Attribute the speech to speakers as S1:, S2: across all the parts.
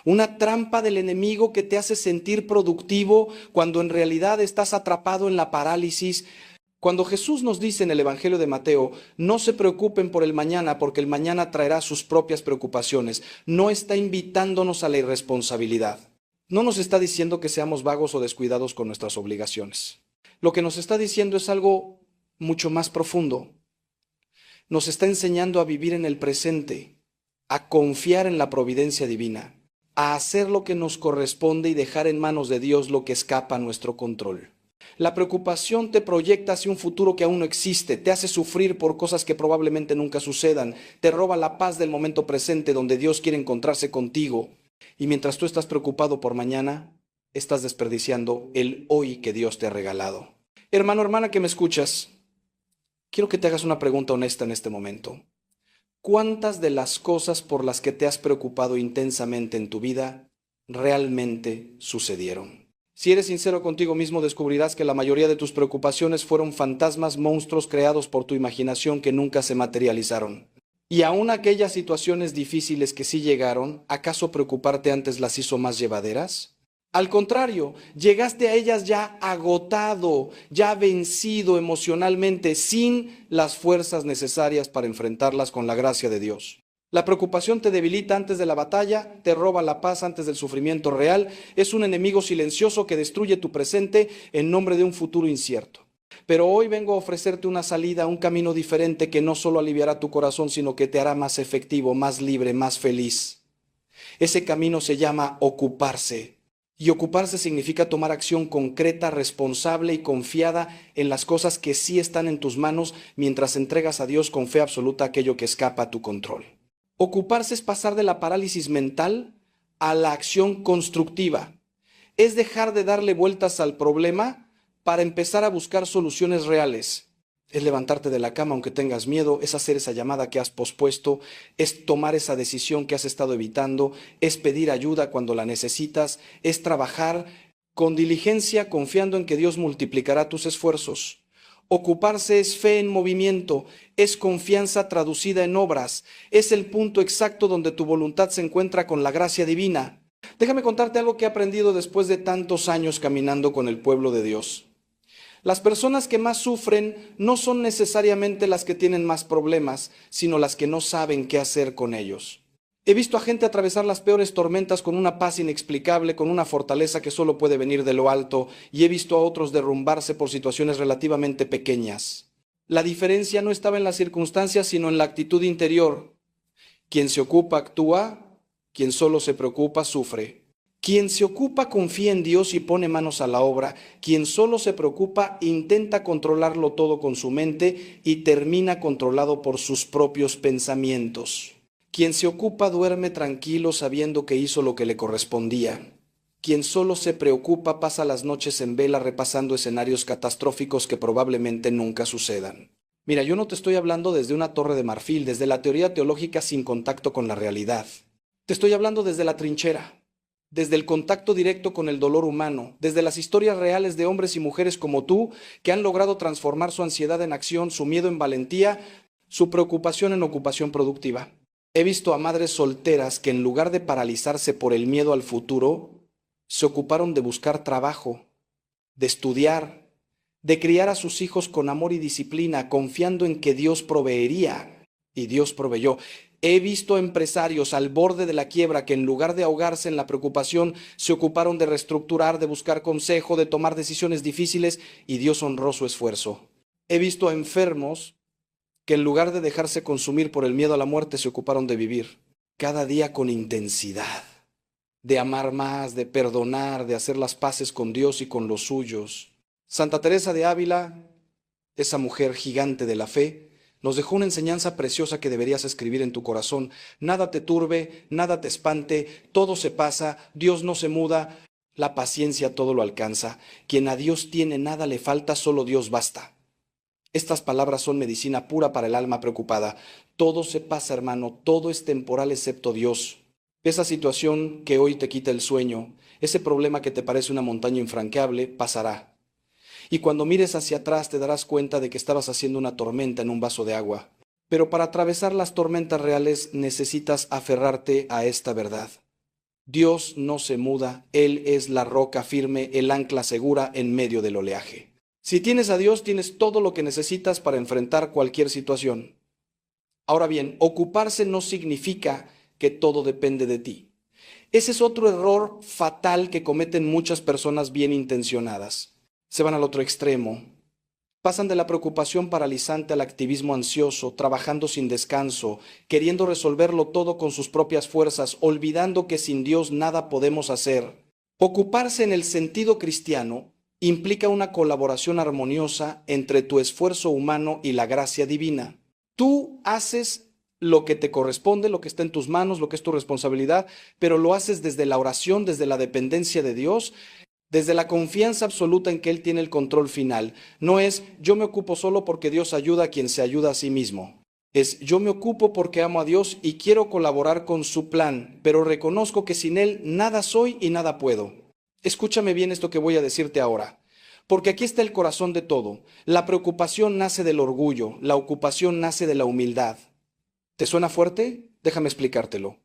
S1: Una trampa del enemigo que te hace sentir productivo cuando en realidad estás atrapado en la parálisis. Cuando Jesús nos dice en el Evangelio de Mateo, no se preocupen por el mañana porque el mañana traerá sus propias preocupaciones, no está invitándonos a la irresponsabilidad. No nos está diciendo que seamos vagos o descuidados con nuestras obligaciones. Lo que nos está diciendo es algo mucho más profundo. Nos está enseñando a vivir en el presente, a confiar en la providencia divina, a hacer lo que nos corresponde y dejar en manos de Dios lo que escapa a nuestro control. La preocupación te proyecta hacia un futuro que aún no existe, te hace sufrir por cosas que probablemente nunca sucedan, te roba la paz del momento presente donde Dios quiere encontrarse contigo. Y mientras tú estás preocupado por mañana, estás desperdiciando el hoy que Dios te ha regalado. Hermano, hermana que me escuchas, quiero que te hagas una pregunta honesta en este momento. ¿Cuántas de las cosas por las que te has preocupado intensamente en tu vida realmente sucedieron? Si eres sincero contigo mismo, descubrirás que la mayoría de tus preocupaciones fueron fantasmas, monstruos creados por tu imaginación que nunca se materializaron. Y aún aquellas situaciones difíciles que sí llegaron, ¿acaso preocuparte antes las hizo más llevaderas? Al contrario, llegaste a ellas ya agotado, ya vencido emocionalmente, sin las fuerzas necesarias para enfrentarlas con la gracia de Dios. La preocupación te debilita antes de la batalla, te roba la paz antes del sufrimiento real, es un enemigo silencioso que destruye tu presente en nombre de un futuro incierto. Pero hoy vengo a ofrecerte una salida, un camino diferente que no solo aliviará tu corazón, sino que te hará más efectivo, más libre, más feliz. Ese camino se llama ocuparse. Y ocuparse significa tomar acción concreta, responsable y confiada en las cosas que sí están en tus manos mientras entregas a Dios con fe absoluta aquello que escapa a tu control. Ocuparse es pasar de la parálisis mental a la acción constructiva. Es dejar de darle vueltas al problema para empezar a buscar soluciones reales. Es levantarte de la cama aunque tengas miedo, es hacer esa llamada que has pospuesto, es tomar esa decisión que has estado evitando, es pedir ayuda cuando la necesitas, es trabajar con diligencia confiando en que Dios multiplicará tus esfuerzos. Ocuparse es fe en movimiento, es confianza traducida en obras, es el punto exacto donde tu voluntad se encuentra con la gracia divina. Déjame contarte algo que he aprendido después de tantos años caminando con el pueblo de Dios. Las personas que más sufren no son necesariamente las que tienen más problemas, sino las que no saben qué hacer con ellos. He visto a gente atravesar las peores tormentas con una paz inexplicable, con una fortaleza que solo puede venir de lo alto, y he visto a otros derrumbarse por situaciones relativamente pequeñas. La diferencia no estaba en las circunstancias, sino en la actitud interior. Quien se ocupa actúa, quien solo se preocupa sufre. Quien se ocupa confía en Dios y pone manos a la obra. Quien solo se preocupa intenta controlarlo todo con su mente y termina controlado por sus propios pensamientos. Quien se ocupa duerme tranquilo sabiendo que hizo lo que le correspondía. Quien solo se preocupa pasa las noches en vela repasando escenarios catastróficos que probablemente nunca sucedan. Mira, yo no te estoy hablando desde una torre de marfil, desde la teoría teológica sin contacto con la realidad. Te estoy hablando desde la trinchera. Desde el contacto directo con el dolor humano, desde las historias reales de hombres y mujeres como tú que han logrado transformar su ansiedad en acción, su miedo en valentía, su preocupación en ocupación productiva. He visto a madres solteras que en lugar de paralizarse por el miedo al futuro, se ocuparon de buscar trabajo, de estudiar, de criar a sus hijos con amor y disciplina, confiando en que Dios proveería, y Dios proveyó. He visto empresarios al borde de la quiebra que en lugar de ahogarse en la preocupación, se ocuparon de reestructurar, de buscar consejo, de tomar decisiones difíciles, y Dios honró su esfuerzo. He visto a enfermos que en lugar de dejarse consumir por el miedo a la muerte, se ocuparon de vivir cada día con intensidad, de amar más, de perdonar, de hacer las paces con Dios y con los suyos. Santa Teresa de Ávila, esa mujer gigante de la fe, nos dejó una enseñanza preciosa que deberías escribir en tu corazón. Nada te turbe, nada te espante, todo se pasa, Dios no se muda, la paciencia todo lo alcanza. Quien a Dios tiene nada le falta, solo Dios basta. Estas palabras son medicina pura para el alma preocupada. Todo se pasa, hermano, todo es temporal excepto Dios. Esa situación que hoy te quita el sueño, ese problema que te parece una montaña infranqueable, pasará. Y cuando mires hacia atrás te darás cuenta de que estabas haciendo una tormenta en un vaso de agua. Pero para atravesar las tormentas reales necesitas aferrarte a esta verdad. Dios no se muda, Él es la roca firme, el ancla segura en medio del oleaje. Si tienes a Dios, tienes todo lo que necesitas para enfrentar cualquier situación. Ahora bien, ocuparse no significa que todo depende de ti. Ese es otro error fatal que cometen muchas personas bien intencionadas. Se van al otro extremo. Pasan de la preocupación paralizante al activismo ansioso, trabajando sin descanso, queriendo resolverlo todo con sus propias fuerzas, olvidando que sin Dios nada podemos hacer. Ocuparse en el sentido cristiano implica una colaboración armoniosa entre tu esfuerzo humano y la gracia divina. Tú haces lo que te corresponde, lo que está en tus manos, lo que es tu responsabilidad, pero lo haces desde la oración, desde la dependencia de Dios, desde la confianza absoluta en que Él tiene el control final. No es yo me ocupo solo porque Dios ayuda a quien se ayuda a sí mismo. Es yo me ocupo porque amo a Dios y quiero colaborar con su plan, pero reconozco que sin Él nada soy y nada puedo. Escúchame bien esto que voy a decirte ahora, porque aquí está el corazón de todo. La preocupación nace del orgullo, la ocupación nace de la humildad. ¿Te suena fuerte? Déjame explicártelo.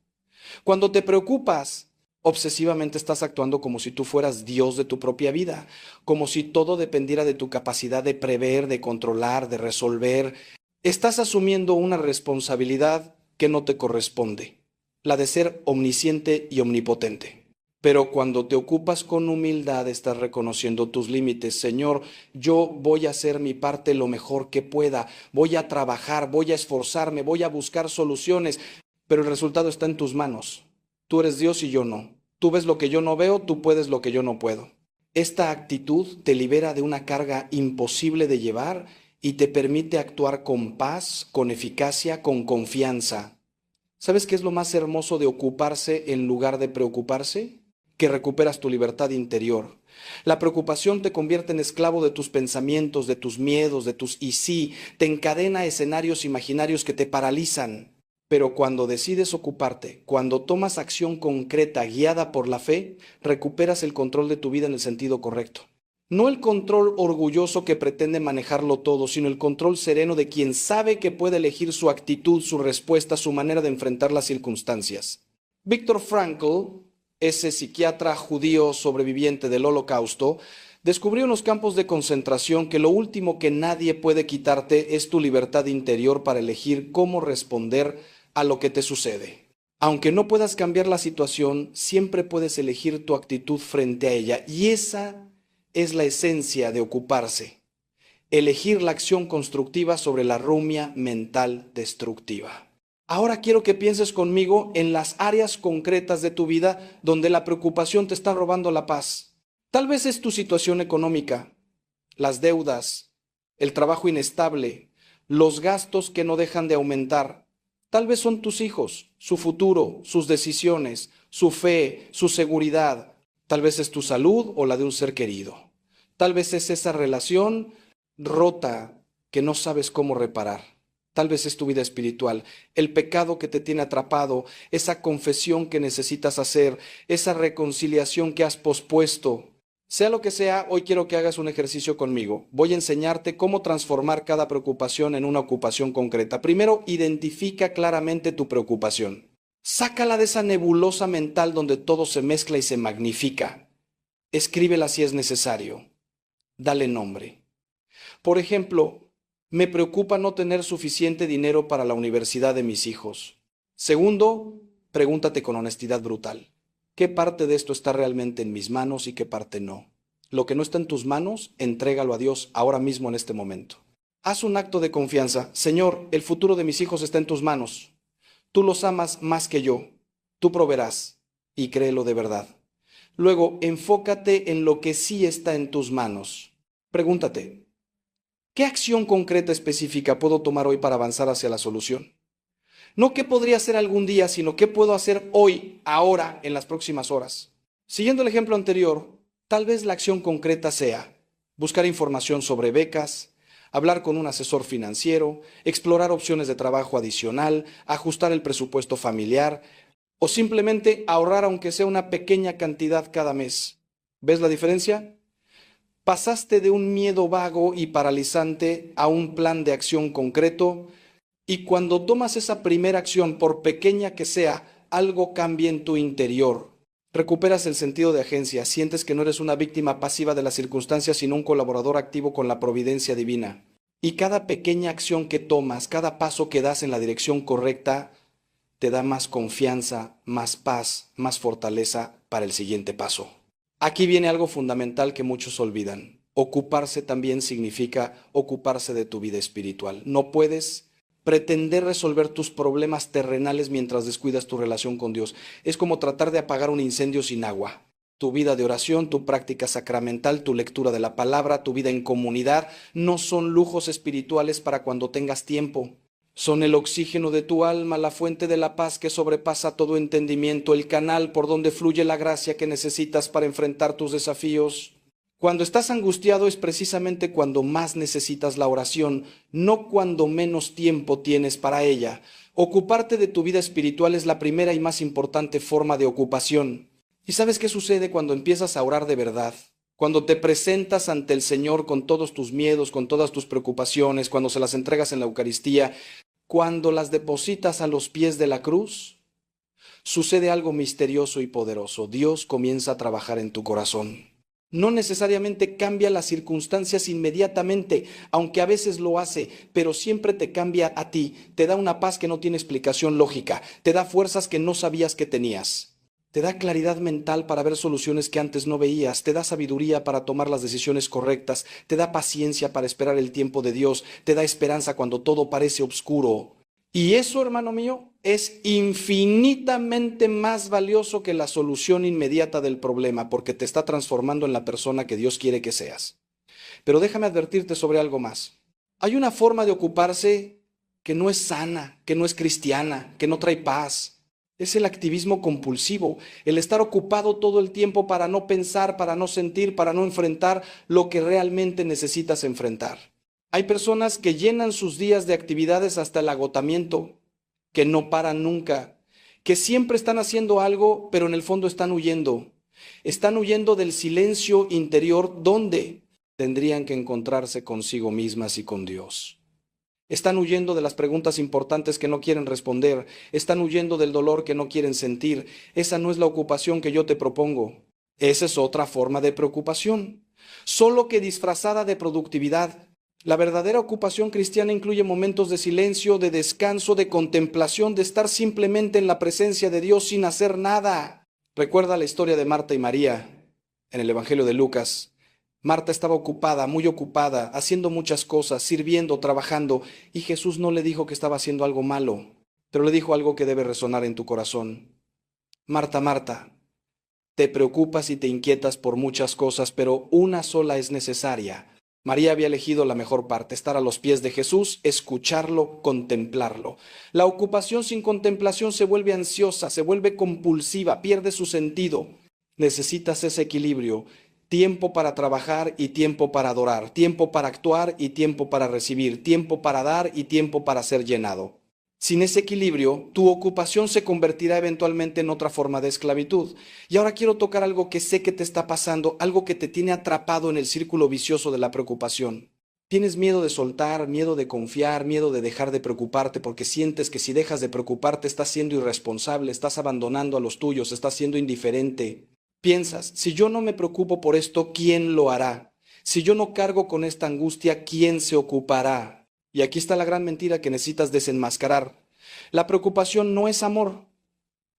S1: Cuando te preocupas, obsesivamente estás actuando como si tú fueras Dios de tu propia vida, como si todo dependiera de tu capacidad de prever, de controlar, de resolver. Estás asumiendo una responsabilidad que no te corresponde, la de ser omnisciente y omnipotente. Pero cuando te ocupas con humildad, estás reconociendo tus límites. Señor, yo voy a hacer mi parte lo mejor que pueda. Voy a trabajar, voy a esforzarme, voy a buscar soluciones, pero el resultado está en tus manos. Tú eres Dios y yo no. Tú ves lo que yo no veo, tú puedes lo que yo no puedo. Esta actitud te libera de una carga imposible de llevar y te permite actuar con paz, con eficacia, con confianza. ¿Sabes qué es lo más hermoso de ocuparse en lugar de preocuparse? Que recuperas tu libertad interior. La preocupación te convierte en esclavo de tus pensamientos, de tus miedos, de tus y sí, te encadena a escenarios imaginarios que te paralizan. Pero cuando decides ocuparte, cuando tomas acción concreta guiada por la fe, recuperas el control de tu vida en el sentido correcto. No el control orgulloso que pretende manejarlo todo, sino el control sereno de quien sabe que puede elegir su actitud, su respuesta, su manera de enfrentar las circunstancias. Viktor Frankl, ese psiquiatra judío sobreviviente del Holocausto, descubrió en los campos de concentración que lo último que nadie puede quitarte es tu libertad interior para elegir cómo responder a lo que te sucede. Aunque no puedas cambiar la situación, siempre puedes elegir tu actitud frente a ella. Y esa es la esencia de ocuparse. Elegir la acción constructiva sobre la rumia mental destructiva. Ahora quiero que pienses conmigo en las áreas concretas de tu vida donde la preocupación te está robando la paz. Tal vez es tu situación económica, las deudas, el trabajo inestable, los gastos que no dejan de aumentar. Tal vez son tus hijos, su futuro, sus decisiones, su fe, su seguridad. Tal vez es tu salud o la de un ser querido. Tal vez es esa relación rota que no sabes cómo reparar. Tal vez es tu vida espiritual, el pecado que te tiene atrapado, esa confesión que necesitas hacer, esa reconciliación que has pospuesto. Sea lo que sea, hoy quiero que hagas un ejercicio conmigo. Voy a enseñarte cómo transformar cada preocupación en una ocupación concreta. Primero, identifica claramente tu preocupación. Sácala de esa nebulosa mental donde todo se mezcla y se magnifica. Escríbela si es necesario. Dale nombre. Por ejemplo, me preocupa no tener suficiente dinero para la universidad de mis hijos. Segundo, pregúntate con honestidad brutal. ¿Qué parte de esto está realmente en mis manos y qué parte no? Lo que no está en tus manos, entrégalo a Dios ahora mismo en este momento. Haz un acto de confianza. Señor, el futuro de mis hijos está en tus manos. Tú los amas más que yo. Tú proveerás y créelo de verdad. Luego, enfócate en lo que sí está en tus manos. Pregúntate, ¿qué acción concreta específica puedo tomar hoy para avanzar hacia la solución? No qué podría hacer algún día, sino qué puedo hacer hoy, ahora, en las próximas horas. Siguiendo el ejemplo anterior, tal vez la acción concreta sea buscar información sobre becas, hablar con un asesor financiero, explorar opciones de trabajo adicional, ajustar el presupuesto familiar o simplemente ahorrar aunque sea una pequeña cantidad cada mes. ¿Ves la diferencia? Pasaste de un miedo vago y paralizante a un plan de acción concreto. Y cuando tomas esa primera acción, por pequeña que sea, algo cambia en tu interior. Recuperas el sentido de agencia, sientes que no eres una víctima pasiva de las circunstancias, sino un colaborador activo con la providencia divina. Y cada pequeña acción que tomas, cada paso que das en la dirección correcta, te da más confianza, más paz, más fortaleza para el siguiente paso. Aquí viene algo fundamental que muchos olvidan. Ocuparse también significa ocuparse de tu vida espiritual. No puedes pretender resolver tus problemas terrenales mientras descuidas tu relación con Dios. Es como tratar de apagar un incendio sin agua. Tu vida de oración, tu práctica sacramental, tu lectura de la palabra, tu vida en comunidad, no son lujos espirituales para cuando tengas tiempo. Son el oxígeno de tu alma, la fuente de la paz que sobrepasa todo entendimiento, el canal por donde fluye la gracia que necesitas para enfrentar tus desafíos. Cuando estás angustiado es precisamente cuando más necesitas la oración, no cuando menos tiempo tienes para ella. Ocuparte de tu vida espiritual es la primera y más importante forma de ocupación. ¿Y sabes qué sucede cuando empiezas a orar de verdad? Cuando te presentas ante el Señor con todos tus miedos, con todas tus preocupaciones, cuando se las entregas en la Eucaristía, cuando las depositas a los pies de la cruz, sucede algo misterioso y poderoso. Dios comienza a trabajar en tu corazón. No necesariamente cambia las circunstancias inmediatamente, aunque a veces lo hace, pero siempre te cambia a ti. Te da una paz que no tiene explicación lógica, te da fuerzas que no sabías que tenías. Te da claridad mental para ver soluciones que antes no veías, te da sabiduría para tomar las decisiones correctas, te da paciencia para esperar el tiempo de Dios, te da esperanza cuando todo parece oscuro. Y eso, hermano mío, es infinitamente más valioso que la solución inmediata del problema, porque te está transformando en la persona que Dios quiere que seas. Pero déjame advertirte sobre algo más. Hay una forma de ocuparse que no es sana, que no es cristiana, que no trae paz. Es el activismo compulsivo, el estar ocupado todo el tiempo para no pensar, para no sentir, para no enfrentar lo que realmente necesitas enfrentar. Hay personas que llenan sus días de actividades hasta el agotamiento, que no paran nunca, que siempre están haciendo algo, pero en el fondo están huyendo. Están huyendo del silencio interior donde tendrían que encontrarse consigo mismas y con Dios. Están huyendo de las preguntas importantes que no quieren responder. Están huyendo del dolor que no quieren sentir. Esa no es la ocupación que yo te propongo. Esa es otra forma de preocupación, solo que disfrazada de productividad. La verdadera ocupación cristiana incluye momentos de silencio, de descanso, de contemplación, de estar simplemente en la presencia de Dios sin hacer nada. Recuerda la historia de Marta y María en el Evangelio de Lucas. Marta estaba ocupada, muy ocupada, haciendo muchas cosas, sirviendo, trabajando, y Jesús no le dijo que estaba haciendo algo malo, pero le dijo algo que debe resonar en tu corazón. Marta, Marta, te preocupas y te inquietas por muchas cosas, pero una sola es necesaria. María había elegido la mejor parte, estar a los pies de Jesús, escucharlo, contemplarlo. La ocupación sin contemplación se vuelve ansiosa, se vuelve compulsiva, pierde su sentido. Necesitas ese equilibrio. Tiempo para trabajar y tiempo para adorar, tiempo para actuar y tiempo para recibir, tiempo para dar y tiempo para ser llenado. Sin ese equilibrio, tu ocupación se convertirá eventualmente en otra forma de esclavitud. Y ahora quiero tocar algo que sé que te está pasando, algo que te tiene atrapado en el círculo vicioso de la preocupación. Tienes miedo de soltar, miedo de confiar, miedo de dejar de preocuparte porque sientes que si dejas de preocuparte estás siendo irresponsable, estás abandonando a los tuyos, estás siendo indiferente. Piensas, si yo no me preocupo por esto, ¿quién lo hará? Si yo no cargo con esta angustia, ¿quién se ocupará? Y aquí está la gran mentira que necesitas desenmascarar. La preocupación no es amor.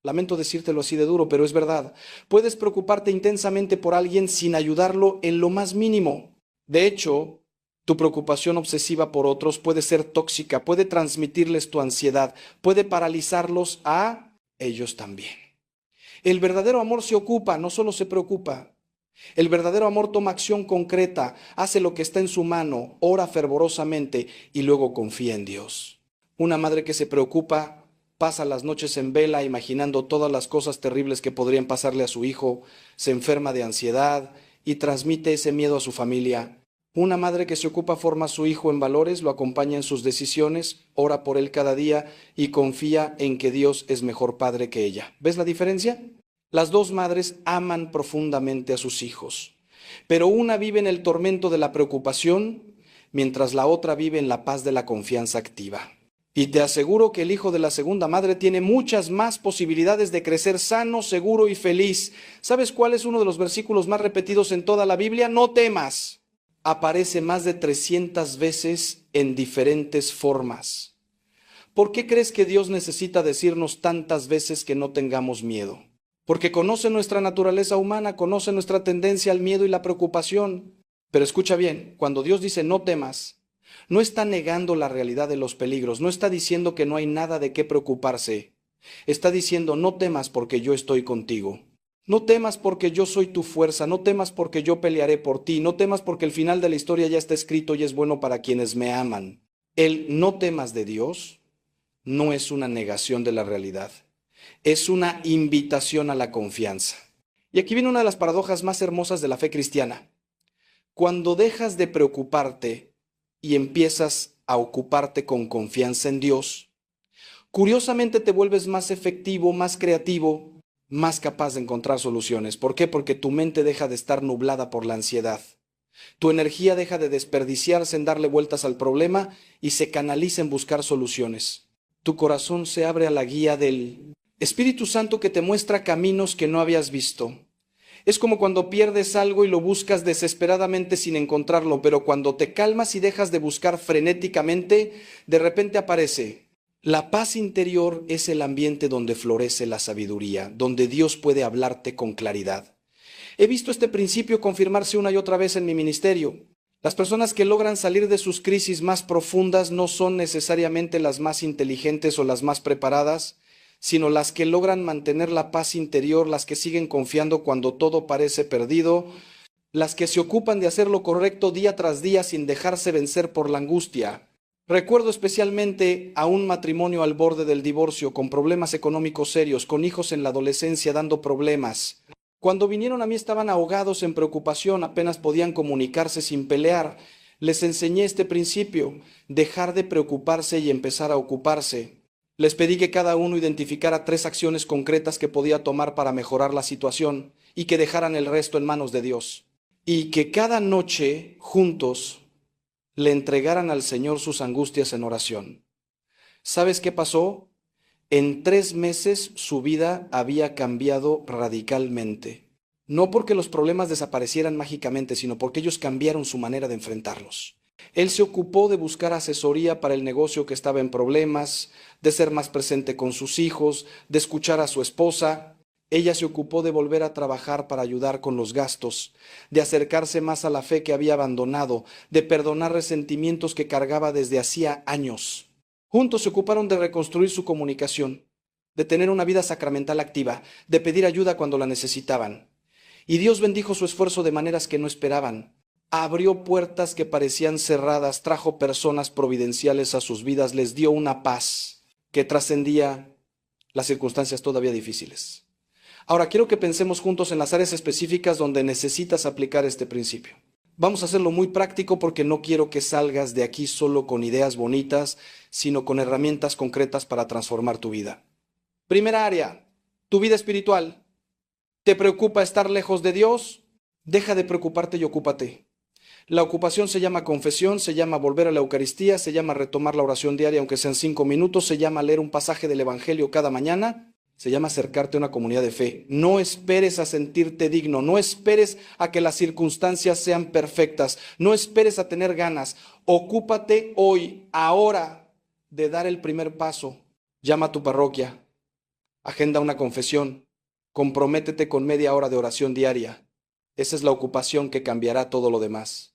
S1: Lamento decírtelo así de duro, pero es verdad. Puedes preocuparte intensamente por alguien sin ayudarlo en lo más mínimo. De hecho, tu preocupación obsesiva por otros puede ser tóxica, puede transmitirles tu ansiedad, puede paralizarlos a ellos también. El verdadero amor se ocupa, no solo se preocupa. El verdadero amor toma acción concreta, hace lo que está en su mano, ora fervorosamente y luego confía en Dios. Una madre que se preocupa pasa las noches en vela imaginando todas las cosas terribles que podrían pasarle a su hijo, se enferma de ansiedad y transmite ese miedo a su familia. Una madre que se ocupa forma a su hijo en valores, lo acompaña en sus decisiones, ora por él cada día y confía en que Dios es mejor padre que ella. ¿Ves la diferencia? Las dos madres aman profundamente a sus hijos, pero una vive en el tormento de la preocupación, mientras la otra vive en la paz de la confianza activa. Y te aseguro que el hijo de la segunda madre tiene muchas más posibilidades de crecer sano, seguro y feliz. ¿Sabes cuál es uno de los versículos más repetidos en toda la Biblia? No temas. Aparece más de 300 veces en diferentes formas. ¿Por qué crees que Dios necesita decirnos tantas veces que no tengamos miedo? Porque conoce nuestra naturaleza humana, conoce nuestra tendencia al miedo y la preocupación. Pero escucha bien, cuando Dios dice no temas, no está negando la realidad de los peligros, no está diciendo que no hay nada de qué preocuparse. Está diciendo no temas porque yo estoy contigo. No temas porque yo soy tu fuerza, no temas porque yo pelearé por ti, no temas porque el final de la historia ya está escrito y es bueno para quienes me aman. El no temas de Dios no es una negación de la realidad, es una invitación a la confianza. Y aquí viene una de las paradojas más hermosas de la fe cristiana. Cuando dejas de preocuparte y empiezas a ocuparte con confianza en Dios, curiosamente te vuelves más efectivo, más creativo, más capaz de encontrar soluciones. ¿Por qué? Porque tu mente deja de estar nublada por la ansiedad. Tu energía deja de desperdiciarse en darle vueltas al problema y se canaliza en buscar soluciones. Tu corazón se abre a la guía del Espíritu Santo que te muestra caminos que no habías visto. Es como cuando pierdes algo y lo buscas desesperadamente sin encontrarlo, pero cuando te calmas y dejas de buscar frenéticamente, de repente aparece. La paz interior es el ambiente donde florece la sabiduría, donde Dios puede hablarte con claridad. He visto este principio confirmarse una y otra vez en mi ministerio. Las personas que logran salir de sus crisis más profundas no son necesariamente las más inteligentes o las más preparadas, sino las que logran mantener la paz interior, las que siguen confiando cuando todo parece perdido, las que se ocupan de hacer lo correcto día tras día sin dejarse vencer por la angustia. Recuerdo especialmente a un matrimonio al borde del divorcio, con problemas económicos serios, con hijos en la adolescencia dando problemas. Cuando vinieron a mí estaban ahogados en preocupación, apenas podían comunicarse sin pelear. Les enseñé este principio, dejar de preocuparse y empezar a ocuparse. Les pedí que cada uno identificara 3 acciones concretas que podía tomar para mejorar la situación y que dejaran el resto en manos de Dios. Y que cada noche, juntos, le entregaran al Señor sus angustias en oración. ¿Sabes qué pasó? En 3 meses su vida había cambiado radicalmente. No porque los problemas desaparecieran mágicamente, sino porque ellos cambiaron su manera de enfrentarlos. Él se ocupó de buscar asesoría para el negocio que estaba en problemas, de ser más presente con sus hijos, de escuchar a su esposa. Ella se ocupó de volver a trabajar para ayudar con los gastos, de acercarse más a la fe que había abandonado, de perdonar resentimientos que cargaba desde hacía años. Juntos se ocuparon de reconstruir su comunicación, de tener una vida sacramental activa, de pedir ayuda cuando la necesitaban. Y Dios bendijo su esfuerzo de maneras que no esperaban. Abrió puertas que parecían cerradas, trajo personas providenciales a sus vidas, les dio una paz que trascendía las circunstancias todavía difíciles. Ahora quiero que pensemos juntos en las áreas específicas donde necesitas aplicar este principio. Vamos a hacerlo muy práctico porque no quiero que salgas de aquí solo con ideas bonitas, sino con herramientas concretas para transformar tu vida. Primera área, tu vida espiritual. ¿Te preocupa estar lejos de Dios? Deja de preocuparte y ocúpate. La ocupación se llama confesión, se llama volver a la Eucaristía, se llama retomar la oración diaria aunque sean 5 minutos, se llama leer un pasaje del Evangelio cada mañana. Se llama acercarte a una comunidad de fe. No esperes a sentirte digno, no esperes a que las circunstancias sean perfectas, no esperes a tener ganas. Ocúpate hoy, ahora, de dar el primer paso. Llama a tu parroquia, agenda una confesión, comprométete con media hora de oración diaria. Esa es la ocupación que cambiará todo lo demás.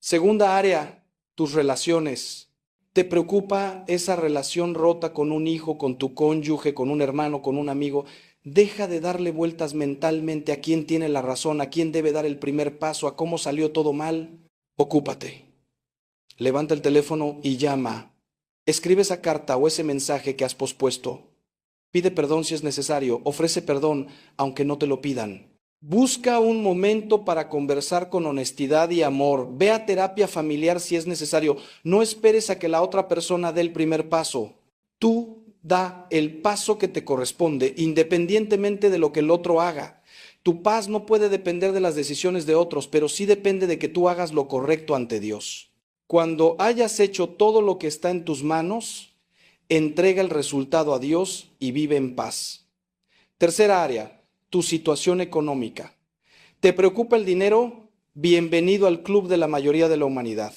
S1: Segunda área, tus relaciones. ¿Te preocupa esa relación rota con un hijo, con tu cónyuge, con un hermano, con un amigo? Deja de darle vueltas mentalmente a quién tiene la razón, a quién debe dar el primer paso, a cómo salió todo mal. Ocúpate. Levanta el teléfono y llama. Escribe esa carta o ese mensaje que has pospuesto. Pide perdón si es necesario. Ofrece perdón aunque no te lo pidan. Busca un momento para conversar con honestidad y amor. Ve a terapia familiar si es necesario. No esperes a que la otra persona dé el primer paso. Tú da el paso que te corresponde, independientemente de lo que el otro haga. Tu paz no puede depender de las decisiones de otros, pero sí depende de que tú hagas lo correcto ante Dios. Cuando hayas hecho todo lo que está en tus manos, Entrega el resultado a Dios y vive en paz. Tercera área, tu situación económica. ¿Te preocupa el dinero? Bienvenido al club de la mayoría de la humanidad.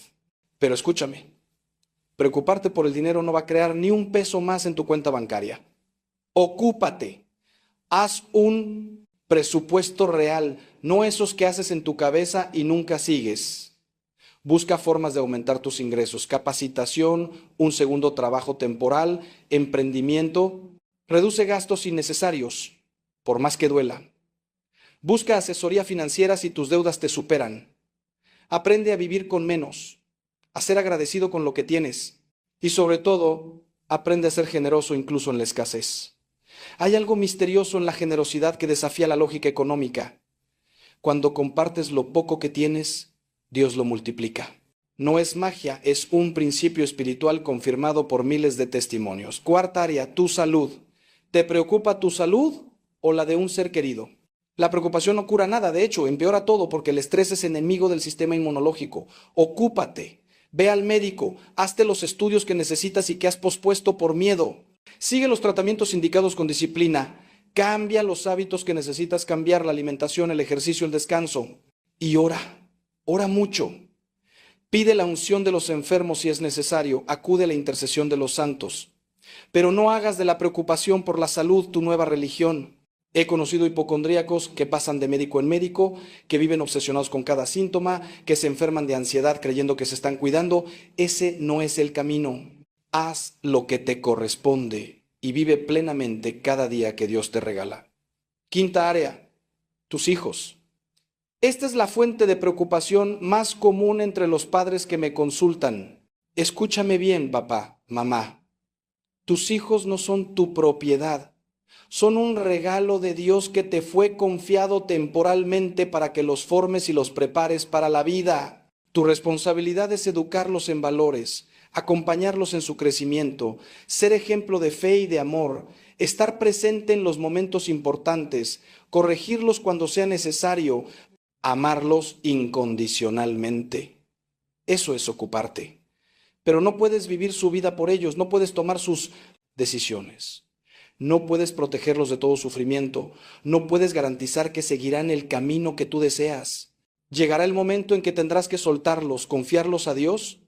S1: Pero escúchame, preocuparte por el dinero no va a crear ni un peso más en tu cuenta bancaria. Ocúpate. Haz un presupuesto real, no esos que haces en tu cabeza y nunca sigues. Busca formas de aumentar tus ingresos, capacitación, un segundo trabajo temporal, emprendimiento. Reduce gastos innecesarios, por más que duela. Busca asesoría financiera si tus deudas te superan. Aprende a vivir con menos, a ser agradecido con lo que tienes y sobre todo, aprende a ser generoso incluso en la escasez. Hay algo misterioso en la generosidad que desafía la lógica económica. Cuando compartes lo poco que tienes, Dios lo multiplica. No es magia, es un principio espiritual confirmado por miles de testimonios. Cuarta área, tu salud. ¿Te preocupa tu salud o la de un ser querido? La preocupación no cura nada, de hecho, empeora todo porque el estrés es enemigo del sistema inmunológico. Ocúpate, ve al médico, hazte los estudios que necesitas y que has pospuesto por miedo. Sigue los tratamientos indicados con disciplina. Cambia los hábitos que necesitas cambiar, la alimentación, el ejercicio, el descanso. Y ora mucho. Pide la unción de los enfermos si es necesario, acude a la intercesión de los santos. Pero no hagas de la preocupación por la salud tu nueva religión. He conocido hipocondríacos que pasan de médico en médico, que viven obsesionados con cada síntoma, que se enferman de ansiedad creyendo que se están cuidando. Ese no es el camino. Haz lo que te corresponde y vive plenamente cada día que Dios te regala. Quinta área, tus hijos. Esta es la fuente de preocupación más común entre los padres que me consultan. Escúchame bien, papá, mamá. Tus hijos no son tu propiedad. Son un regalo de Dios que te fue confiado temporalmente para que los formes y los prepares para la vida. Tu responsabilidad es educarlos en valores, acompañarlos en su crecimiento, ser ejemplo de fe y de amor, estar presente en los momentos importantes, corregirlos cuando sea necesario, amarlos incondicionalmente. Eso es ocuparte. Pero no puedes vivir su vida por ellos, no puedes tomar sus decisiones. No puedes protegerlos de todo sufrimiento, no puedes garantizar que seguirán el camino que tú deseas. Llegará el momento en que tendrás que soltarlos, confiarlos a Dios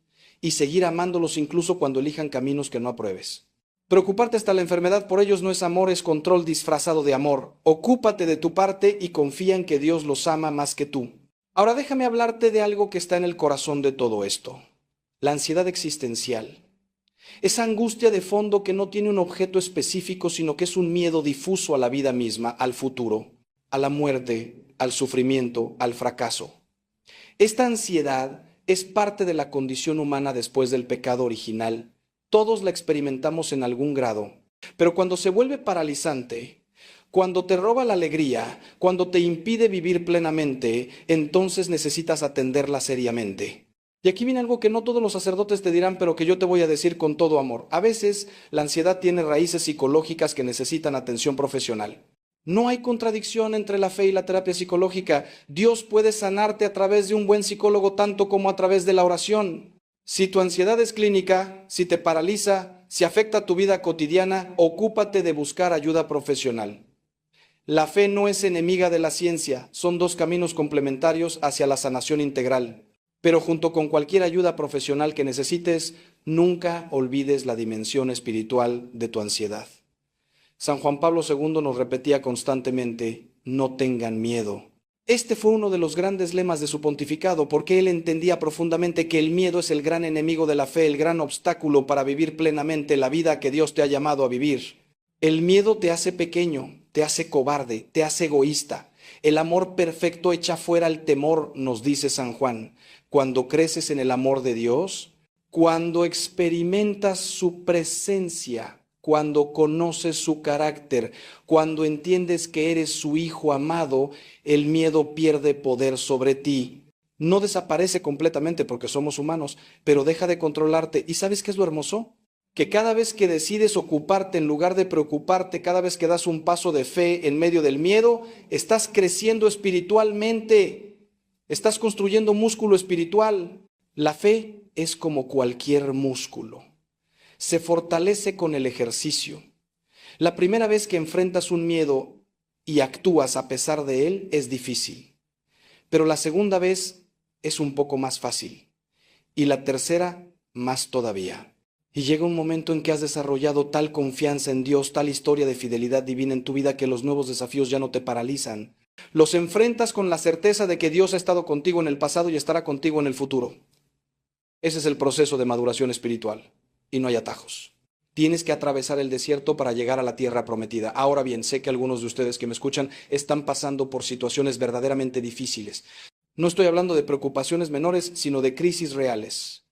S1: y seguir amándolos incluso cuando elijan caminos que no apruebes. Preocuparte hasta la enfermedad por ellos no es amor, es control disfrazado de amor. Ocúpate de tu parte y confía en que Dios los ama más que tú. Ahora déjame hablarte de algo que está en el corazón de todo esto: la ansiedad existencial. Esa angustia de fondo que no tiene un objeto específico, sino que es un miedo difuso a la vida misma, al futuro, a la muerte, al sufrimiento, al fracaso. Esta ansiedad es parte de la condición humana después del pecado original. Todos la experimentamos en algún grado, pero cuando se vuelve paralizante, cuando te roba la alegría, cuando te impide vivir plenamente, entonces necesitas atenderla seriamente. Y aquí viene algo que no todos los sacerdotes te dirán, pero que yo te voy a decir con todo amor. A veces la ansiedad tiene raíces psicológicas que necesitan atención profesional. No hay contradicción entre la fe y la terapia psicológica. Dios puede sanarte a través de un buen psicólogo tanto como a través de la oración. Si tu ansiedad es clínica, si te paraliza, si afecta tu vida cotidiana, ocúpate de buscar ayuda profesional. La fe no es enemiga de la ciencia, son dos caminos complementarios hacia la sanación integral. Pero junto con cualquier ayuda profesional que necesites, nunca olvides la dimensión espiritual de tu ansiedad. San Juan Pablo II nos repetía constantemente: no tengan miedo. Este fue uno de los grandes lemas de su pontificado, porque él entendía profundamente que el miedo es el gran enemigo de la fe, el gran obstáculo para vivir plenamente la vida que Dios te ha llamado a vivir. El miedo te hace pequeño, te hace cobarde, te hace egoísta. El amor perfecto echa fuera el temor, nos dice San Juan. Cuando creces en el amor de Dios, cuando experimentas su presencia, cuando conoces su carácter, cuando entiendes que eres su hijo amado, el miedo pierde poder sobre ti. No desaparece completamente porque somos humanos, pero deja de controlarte. ¿Y sabes qué es lo hermoso? Que cada vez que decides ocuparte en lugar de preocuparte, cada vez que das un paso de fe en medio del miedo, estás creciendo espiritualmente. Estás construyendo músculo espiritual. La fe es como cualquier músculo. se fortalece con el ejercicio. La primera vez que enfrentas un miedo y actúas a pesar de él es difícil, pero la segunda vez es un poco más fácil y la tercera más todavía. Y llega un momento en que has desarrollado tal confianza en Dios, tal historia de fidelidad divina en tu vida que los nuevos desafíos ya no te paralizan. Los enfrentas con la certeza de que Dios ha estado contigo en el pasado y estará contigo en el futuro. Ese es el proceso de maduración espiritual y no hay atajos. Tienes que atravesar el desierto para llegar a la tierra prometida. Ahora bien, sé que algunos de ustedes que me escuchan están pasando por situaciones verdaderamente difíciles. No estoy hablando de preocupaciones menores, sino de crisis reales.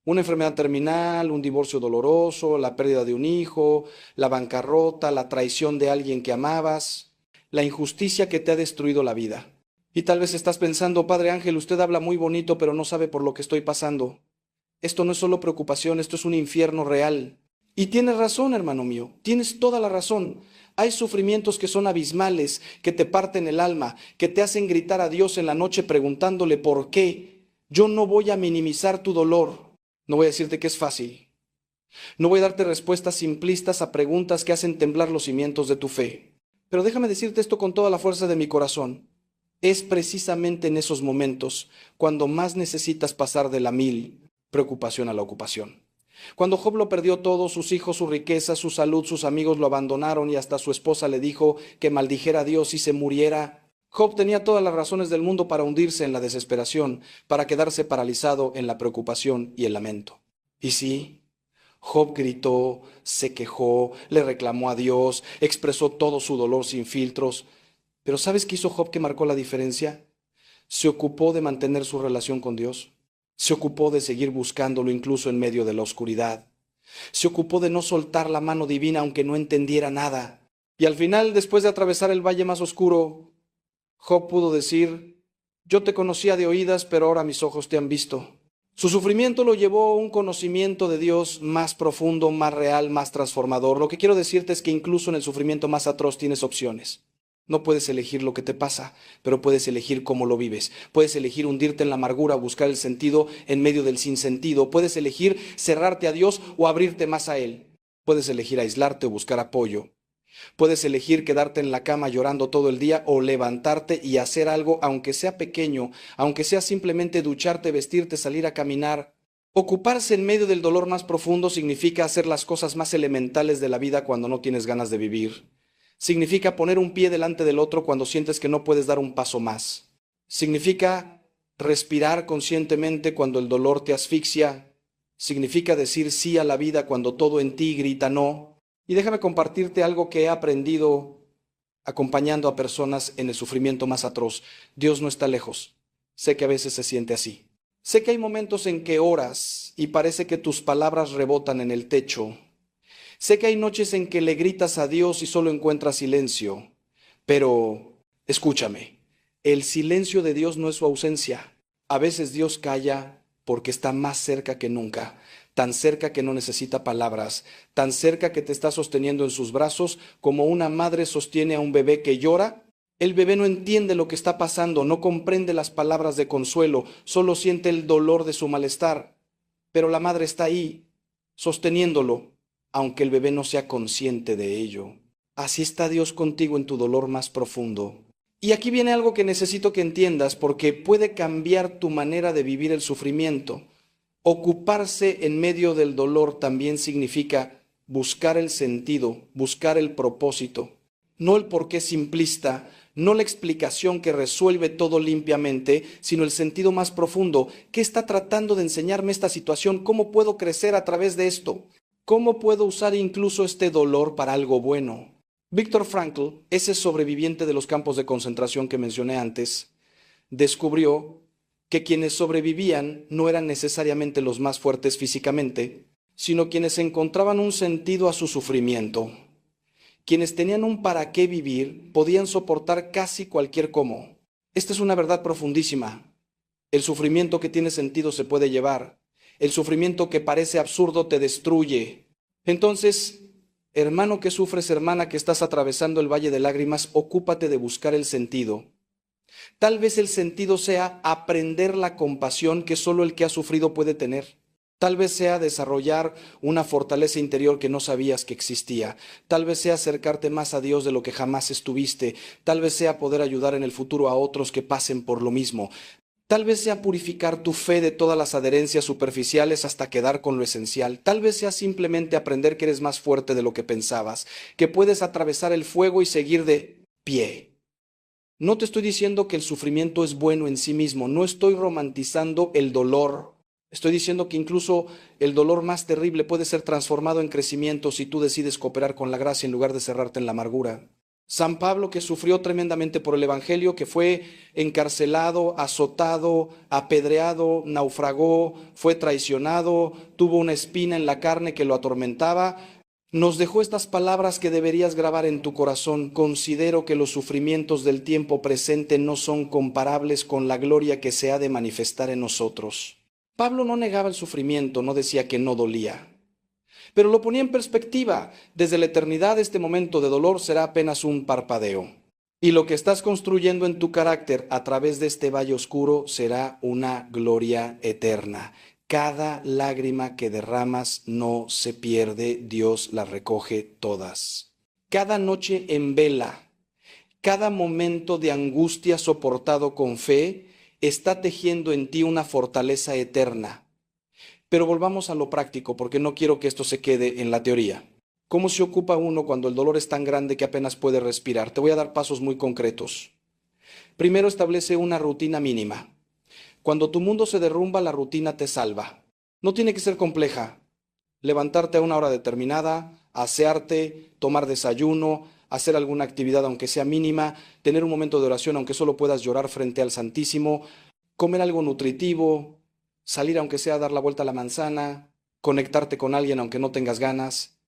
S1: Una enfermedad terminal, un divorcio doloroso, la pérdida de un hijo, la bancarrota, la traición de alguien que amabas, la injusticia que te ha destruido la vida. Y tal vez estás pensando, Padre Ángel, usted habla muy bonito, pero no sabe por lo que estoy pasando. Esto no es solo preocupación, esto es un infierno real. Y tienes razón, hermano mío, tienes toda la razón. Hay sufrimientos que son abismales, que te parten el alma, que te hacen gritar a Dios en la noche preguntándole por qué. Yo no voy a minimizar tu dolor. No voy a decirte que es fácil. No voy a darte respuestas simplistas a preguntas que hacen temblar los cimientos de tu fe. Pero déjame decirte esto con toda la fuerza de mi corazón. Es precisamente en esos momentos cuando más necesitas pasar de la preocupación a la ocupación. Cuando Job lo perdió todo, sus hijos, su riqueza, su salud, sus amigos lo abandonaron y hasta su esposa le dijo que maldijera a Dios y se muriera. Job tenía todas las razones del mundo para hundirse en la desesperación, para quedarse paralizado en la preocupación y el lamento. Y sí, Job gritó, se quejó, le reclamó a Dios, expresó todo su dolor sin filtros. Pero ¿sabes qué hizo Job que marcó la diferencia? Se ocupó de mantener su relación con Dios. Se ocupó de seguir buscándolo incluso en medio de la oscuridad. Se ocupó de no soltar la mano divina aunque no entendiera nada. Y al final, después de atravesar el valle más oscuro, Job pudo decir, yo te conocía de oídas, pero ahora mis ojos te han visto. Su sufrimiento lo llevó a un conocimiento de Dios más profundo, más real, más transformador. Lo que quiero decirte es que incluso en el sufrimiento más atroz tienes opciones. No puedes elegir lo que te pasa, pero puedes elegir cómo lo vives. Puedes elegir hundirte en la amargura, buscar el sentido en medio del sinsentido. Puedes elegir cerrarte a Dios o abrirte más a Él. Puedes elegir aislarte o buscar apoyo. Puedes elegir quedarte en la cama llorando todo el día o levantarte y hacer algo, aunque sea pequeño, aunque sea simplemente ducharte, vestirte, salir a caminar. Ocuparse en medio del dolor más profundo significa hacer las cosas más elementales de la vida cuando no tienes ganas de vivir. Significa poner un pie delante del otro cuando sientes que no puedes dar un paso más. Significa respirar conscientemente cuando el dolor te asfixia. Significa decir sí a la vida cuando todo en ti grita no. Y déjame compartirte algo que he aprendido acompañando a personas en el sufrimiento más atroz. Dios no está lejos. Sé que a veces se siente así. Sé que hay momentos en que oras y parece que tus palabras rebotan en el techo. Sé que hay noches en que le gritas a Dios y solo encuentras silencio, pero escúchame, el silencio de Dios no es su ausencia. A veces Dios calla porque está más cerca que nunca, tan cerca que no necesita palabras, tan cerca que te está sosteniendo en sus brazos como una madre sostiene a un bebé que llora. El bebé no entiende lo que está pasando, no comprende las palabras de consuelo, solo siente el dolor de su malestar, pero la madre está ahí, sosteniéndolo, aunque el bebé no sea consciente de ello. Así está Dios contigo en tu dolor más profundo. Y aquí viene algo que necesito que entiendas porque puede cambiar tu manera de vivir el sufrimiento. Ocuparse en medio del dolor también significa buscar el sentido, buscar el propósito. No el porqué simplista, no la explicación que resuelve todo limpiamente, sino el sentido más profundo. ¿Qué está tratando de enseñarme esta situación? ¿Cómo puedo crecer a través de esto? ¿Cómo puedo usar incluso este dolor para algo bueno? Viktor Frankl, ese sobreviviente de los campos de concentración que mencioné antes, descubrió que quienes sobrevivían no eran necesariamente los más fuertes físicamente, sino quienes encontraban un sentido a su sufrimiento. Quienes tenían un para qué vivir podían soportar casi cualquier cómo. Esta es una verdad profundísima. El sufrimiento que tiene sentido se puede llevar. El sufrimiento que parece absurdo te destruye. Entonces, hermano que sufres, hermana que estás atravesando el valle de lágrimas, ocúpate de buscar el sentido. Tal vez el sentido sea aprender la compasión que solo el que ha sufrido puede tener. Tal vez sea desarrollar una fortaleza interior que no sabías que existía. Tal vez sea acercarte más a Dios de lo que jamás estuviste. Tal vez sea poder ayudar en el futuro a otros que pasen por lo mismo. Tal vez sea purificar tu fe de todas las adherencias superficiales hasta quedar con lo esencial. Tal vez sea simplemente aprender que eres más fuerte de lo que pensabas, que puedes atravesar el fuego y seguir de pie. No te estoy diciendo que el sufrimiento es bueno en sí mismo, no estoy romantizando el dolor. Estoy diciendo que incluso el dolor más terrible puede ser transformado en crecimiento si tú decides cooperar con la gracia en lugar de cerrarte en la amargura. San Pablo, que sufrió tremendamente por el Evangelio, que fue encarcelado, azotado, apedreado, naufragó, fue traicionado, tuvo una espina en la carne que lo atormentaba, nos dejó estas palabras que deberías grabar en tu corazón. Considero que los sufrimientos del tiempo presente no son comparables con la gloria que se ha de manifestar en nosotros. Pablo no negaba el sufrimiento, no decía que no dolía, pero lo ponía en perspectiva. Desde la eternidad este momento de dolor será apenas un parpadeo. Y lo que estás construyendo en tu carácter a través de este valle oscuro será una gloria eterna. Cada lágrima que derramas no se pierde, Dios las recoge todas. Cada noche en vela, cada momento de angustia soportado con fe, está tejiendo en ti una fortaleza eterna. Pero volvamos a lo práctico, porque no quiero que esto se quede en la teoría. ¿Cómo se ocupa uno cuando el dolor es tan grande que apenas puede respirar? Te voy a dar pasos muy concretos. Primero, establece una rutina mínima. Cuando tu mundo se derrumba, la rutina te salva. No tiene que ser compleja. Levantarte a una hora determinada, asearte, tomar desayuno, hacer alguna actividad aunque sea mínima, tener un momento de oración aunque solo puedas llorar frente al Santísimo, comer algo nutritivo, salir aunque sea a dar la vuelta a la manzana, conectarte con alguien aunque no tengas ganas.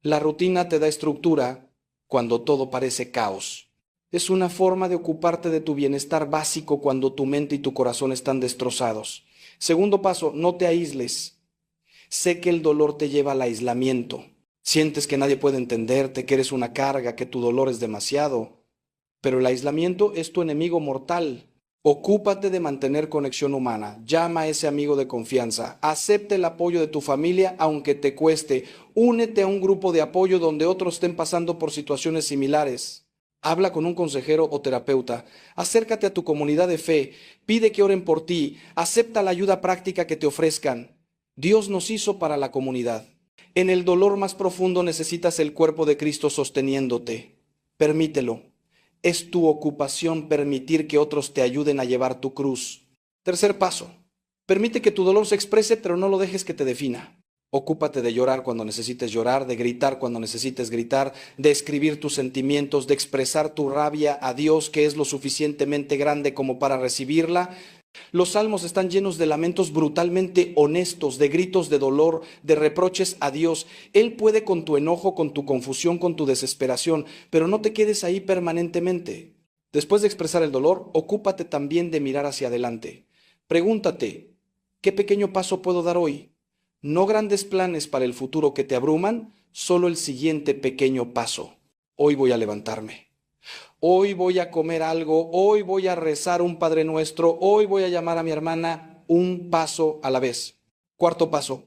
S1: La rutina te da estructura cuando todo parece caos. Es una forma de ocuparte de tu bienestar básico cuando tu mente y tu corazón están destrozados. Segundo paso, no te aísles. Sé que el dolor te lleva al aislamiento. Sientes que nadie puede entenderte, que eres una carga, que tu dolor es demasiado. Pero el aislamiento es tu enemigo mortal. Ocúpate de mantener conexión humana. Llama a ese amigo de confianza. Acepta el apoyo de tu familia aunque te cueste. Únete a un grupo de apoyo donde otros estén pasando por situaciones similares. Habla con un consejero o terapeuta. Acércate a tu comunidad de fe. Pide que oren por ti. Acepta la ayuda práctica que te ofrezcan. Dios nos hizo para la comunidad. En el dolor más profundo necesitas el cuerpo de Cristo sosteniéndote. Permítelo. Es tu ocupación permitir que otros te ayuden a llevar tu cruz. Tercer paso. Permite que tu dolor se exprese, pero no lo dejes que te defina. Ocúpate de llorar cuando necesites llorar, de gritar cuando necesites gritar, de escribir tus sentimientos, de expresar tu rabia a Dios, que es lo suficientemente grande como para recibirla. Los salmos están llenos de lamentos brutalmente honestos, de gritos de dolor, de reproches a Dios. Él puede con tu enojo, con tu confusión, con tu desesperación, pero no te quedes ahí permanentemente. Después de expresar el dolor, ocúpate también de mirar hacia adelante. Pregúntate, ¿qué pequeño paso puedo dar hoy? No grandes planes para el futuro que te abruman, solo el siguiente pequeño paso. Hoy voy a levantarme. Hoy voy a comer algo, hoy voy a rezar un Padre Nuestro, hoy voy a llamar a mi hermana, un paso a la vez. Cuarto paso,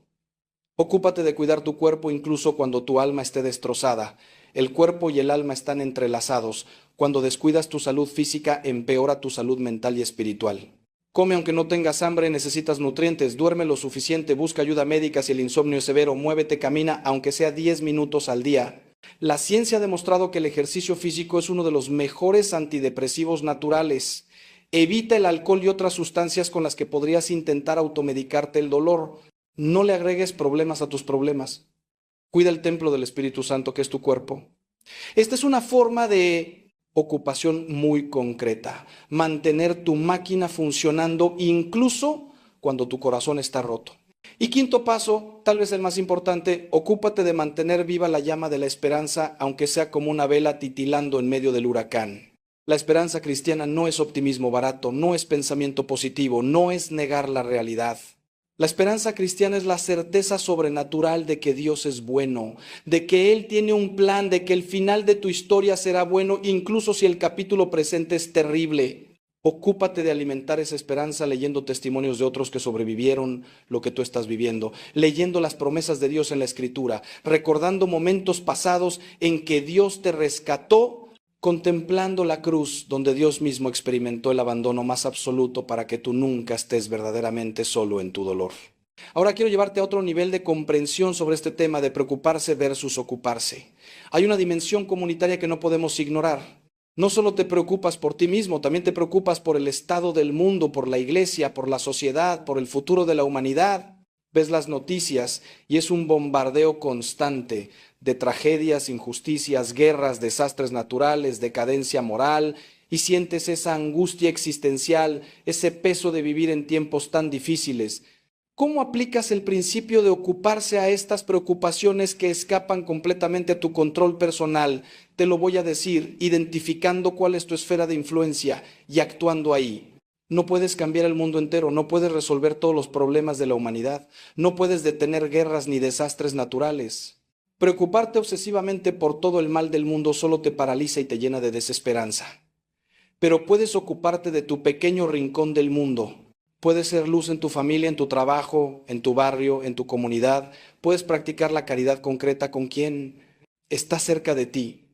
S1: ocúpate de cuidar tu cuerpo incluso cuando tu alma esté destrozada. El cuerpo y el alma están entrelazados. Cuando descuidas tu salud física, empeora tu salud mental y espiritual. Come aunque no tengas hambre, necesitas nutrientes, duerme lo suficiente, busca ayuda médica si el insomnio es severo, muévete, camina, aunque sea 10 minutos al día. La ciencia ha demostrado que el ejercicio físico es uno de los mejores antidepresivos naturales. Evita el alcohol y otras sustancias con las que podrías intentar automedicarte el dolor. No le agregues problemas a tus problemas. Cuida el templo del Espíritu Santo, que es tu cuerpo. Esta es una forma de ocupación muy concreta. Mantener tu máquina funcionando incluso cuando tu corazón está roto. Y quinto paso, tal vez el más importante, ocúpate de mantener viva la llama de la esperanza, aunque sea como una vela titilando en medio del huracán. La esperanza cristiana no es optimismo barato, no es pensamiento positivo, no es negar la realidad. La esperanza cristiana es la certeza sobrenatural de que Dios es bueno, de que Él tiene un plan, de que el final de tu historia será bueno, incluso si el capítulo presente es terrible. Ocúpate de alimentar esa esperanza leyendo testimonios de otros que sobrevivieron lo que tú estás viviendo, leyendo las promesas de Dios en la Escritura, recordando momentos pasados en que Dios te rescató, contemplando la cruz donde Dios mismo experimentó el abandono más absoluto para que tú nunca estés verdaderamente solo en tu dolor. Ahora quiero llevarte a otro nivel de comprensión sobre este tema de preocuparse versus ocuparse. Hay una dimensión comunitaria que no podemos ignorar. No solo te preocupas por ti mismo, también te preocupas por el estado del mundo, por la iglesia, por la sociedad, por el futuro de la humanidad. Ves las noticias y es un bombardeo constante de tragedias, injusticias, guerras, desastres naturales, decadencia moral, y sientes esa angustia existencial, ese peso de vivir en tiempos tan difíciles. ¿Cómo aplicas el principio de ocuparse a estas preocupaciones que escapan completamente a tu control personal? Te lo voy a decir, identificando cuál es tu esfera de influencia y actuando ahí. No puedes cambiar el mundo entero, no puedes resolver todos los problemas de la humanidad, no puedes detener guerras ni desastres naturales. Preocuparte obsesivamente por todo el mal del mundo solo te paraliza y te llena de desesperanza. Pero puedes ocuparte de tu pequeño rincón del mundo. Puedes ser luz en tu familia, en tu trabajo, en tu barrio, en tu comunidad. Puedes practicar la caridad concreta con quien está cerca de ti.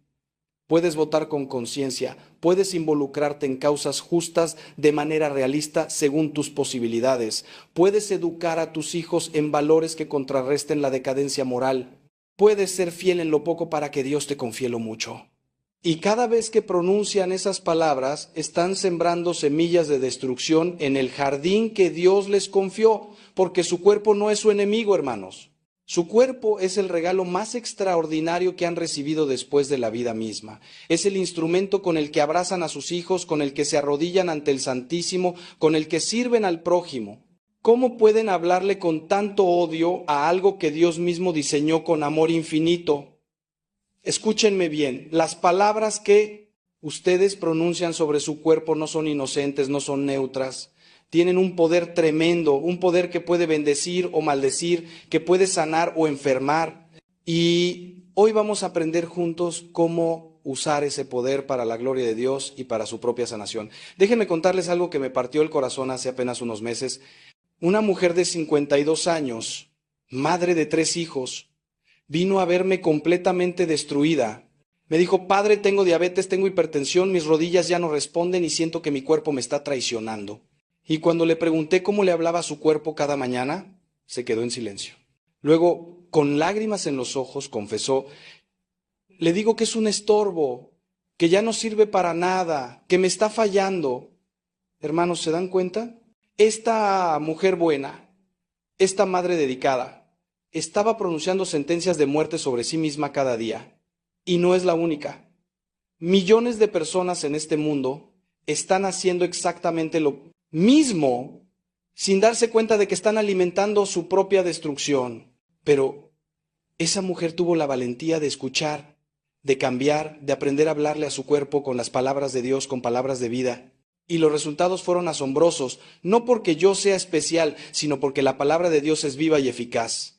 S1: Puedes votar con conciencia. Puedes involucrarte en causas justas de manera realista según tus posibilidades. Puedes educar a tus hijos en valores que contrarresten la decadencia moral. Puedes ser fiel en lo poco para que Dios te confíe lo mucho. Y cada vez que pronuncian esas palabras, están sembrando semillas de destrucción en el jardín que Dios les confió, porque su cuerpo no es su enemigo, hermanos. Su cuerpo es el regalo más extraordinario que han recibido después de la vida misma. Es el instrumento con el que abrazan a sus hijos, con el que se arrodillan ante el Santísimo, con el que sirven al prójimo. ¿Cómo pueden hablarle con tanto odio a algo que Dios mismo diseñó con amor infinito? Escúchenme bien, las palabras que ustedes pronuncian sobre su cuerpo no son inocentes, no son neutras. Tienen un poder tremendo, un poder que puede bendecir o maldecir, que puede sanar o enfermar. Y hoy vamos a aprender juntos cómo usar ese poder para la gloria de Dios y para su propia sanación. Déjenme contarles algo que me partió el corazón hace apenas unos meses. Una mujer de 52 años, madre de 3 hijos, vino a verme completamente destruida. Me dijo: padre, tengo diabetes, tengo hipertensión, mis rodillas ya no responden y siento que mi cuerpo me está traicionando. Y cuando le pregunté cómo le hablaba a su cuerpo cada mañana, se quedó en silencio. Luego, con lágrimas en los ojos, confesó: le digo que es un estorbo, que ya no sirve para nada, que me está fallando. Hermanos, ¿se dan cuenta? Esta mujer buena, esta madre dedicada, estaba pronunciando sentencias de muerte sobre sí misma cada día. Y no es la única. Millones de personas en este mundo están haciendo exactamente lo mismo sin darse cuenta de que están alimentando su propia destrucción. Pero esa mujer tuvo la valentía de escuchar, de cambiar, de aprender a hablarle a su cuerpo con las palabras de Dios, con palabras de vida. Y los resultados fueron asombrosos, no porque yo sea especial, sino porque la palabra de Dios es viva y eficaz.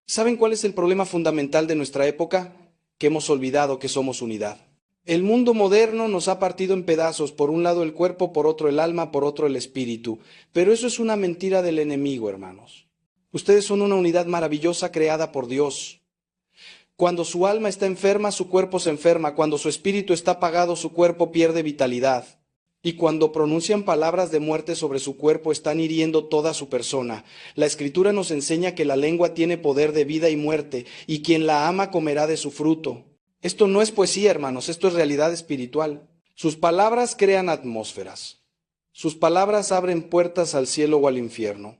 S1: ¿Saben cuál es el problema fundamental de nuestra época? Que hemos olvidado que somos unidad. El mundo moderno nos ha partido en pedazos, por un lado el cuerpo, por otro el alma, por otro el espíritu. Pero eso es una mentira del enemigo, hermanos. Ustedes son una unidad maravillosa creada por Dios. Cuando su alma está enferma, su cuerpo se enferma. Cuando su espíritu está apagado, su cuerpo pierde vitalidad. Y cuando pronuncian palabras de muerte sobre su cuerpo, están hiriendo toda su persona. La Escritura nos enseña que la lengua tiene poder de vida y muerte, y quien la ama comerá de su fruto. Esto no es poesía, hermanos, esto es realidad espiritual. Sus palabras crean atmósferas. Sus palabras abren puertas al cielo o al infierno.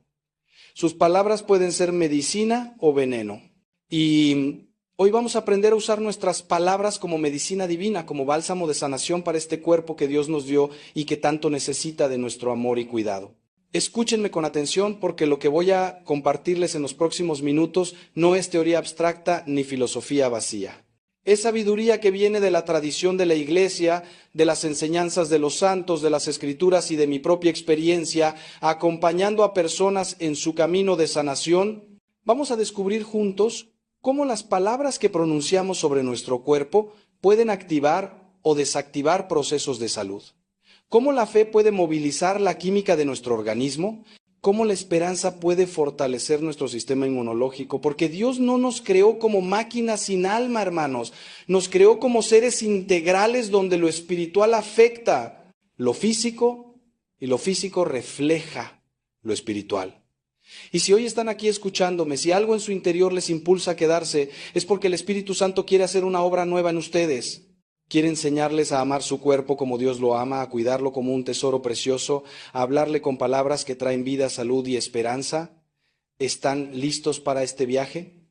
S1: Sus palabras pueden ser medicina o veneno. Y hoy vamos a aprender a usar nuestras palabras como medicina divina, como bálsamo de sanación para este cuerpo que Dios nos dio y que tanto necesita de nuestro amor y cuidado. Escúchenme con atención, porque lo que voy a compartirles en los próximos minutos no es teoría abstracta ni filosofía vacía. Es sabiduría que viene de la tradición de la Iglesia, de las enseñanzas de los santos, de las Escrituras y de mi propia experiencia, acompañando a personas en su camino de sanación. Vamos a descubrir juntos cómo las palabras que pronunciamos sobre nuestro cuerpo pueden activar o desactivar procesos de salud. ¿Cómo la fe puede movilizar la química de nuestro organismo? ¿Cómo la esperanza puede fortalecer nuestro sistema inmunológico? Porque Dios no nos creó como máquinas sin alma, hermanos. Nos creó como seres integrales donde lo espiritual afecta lo físico y lo físico refleja lo espiritual. Y si hoy están aquí escuchándome, si algo en su interior les impulsa a quedarse, es porque el Espíritu Santo quiere hacer una obra nueva en ustedes. Quiere enseñarles a amar su cuerpo como Dios lo ama, a cuidarlo como un tesoro precioso, a hablarle con palabras que traen vida, salud y esperanza. ¿Están listos para este viaje?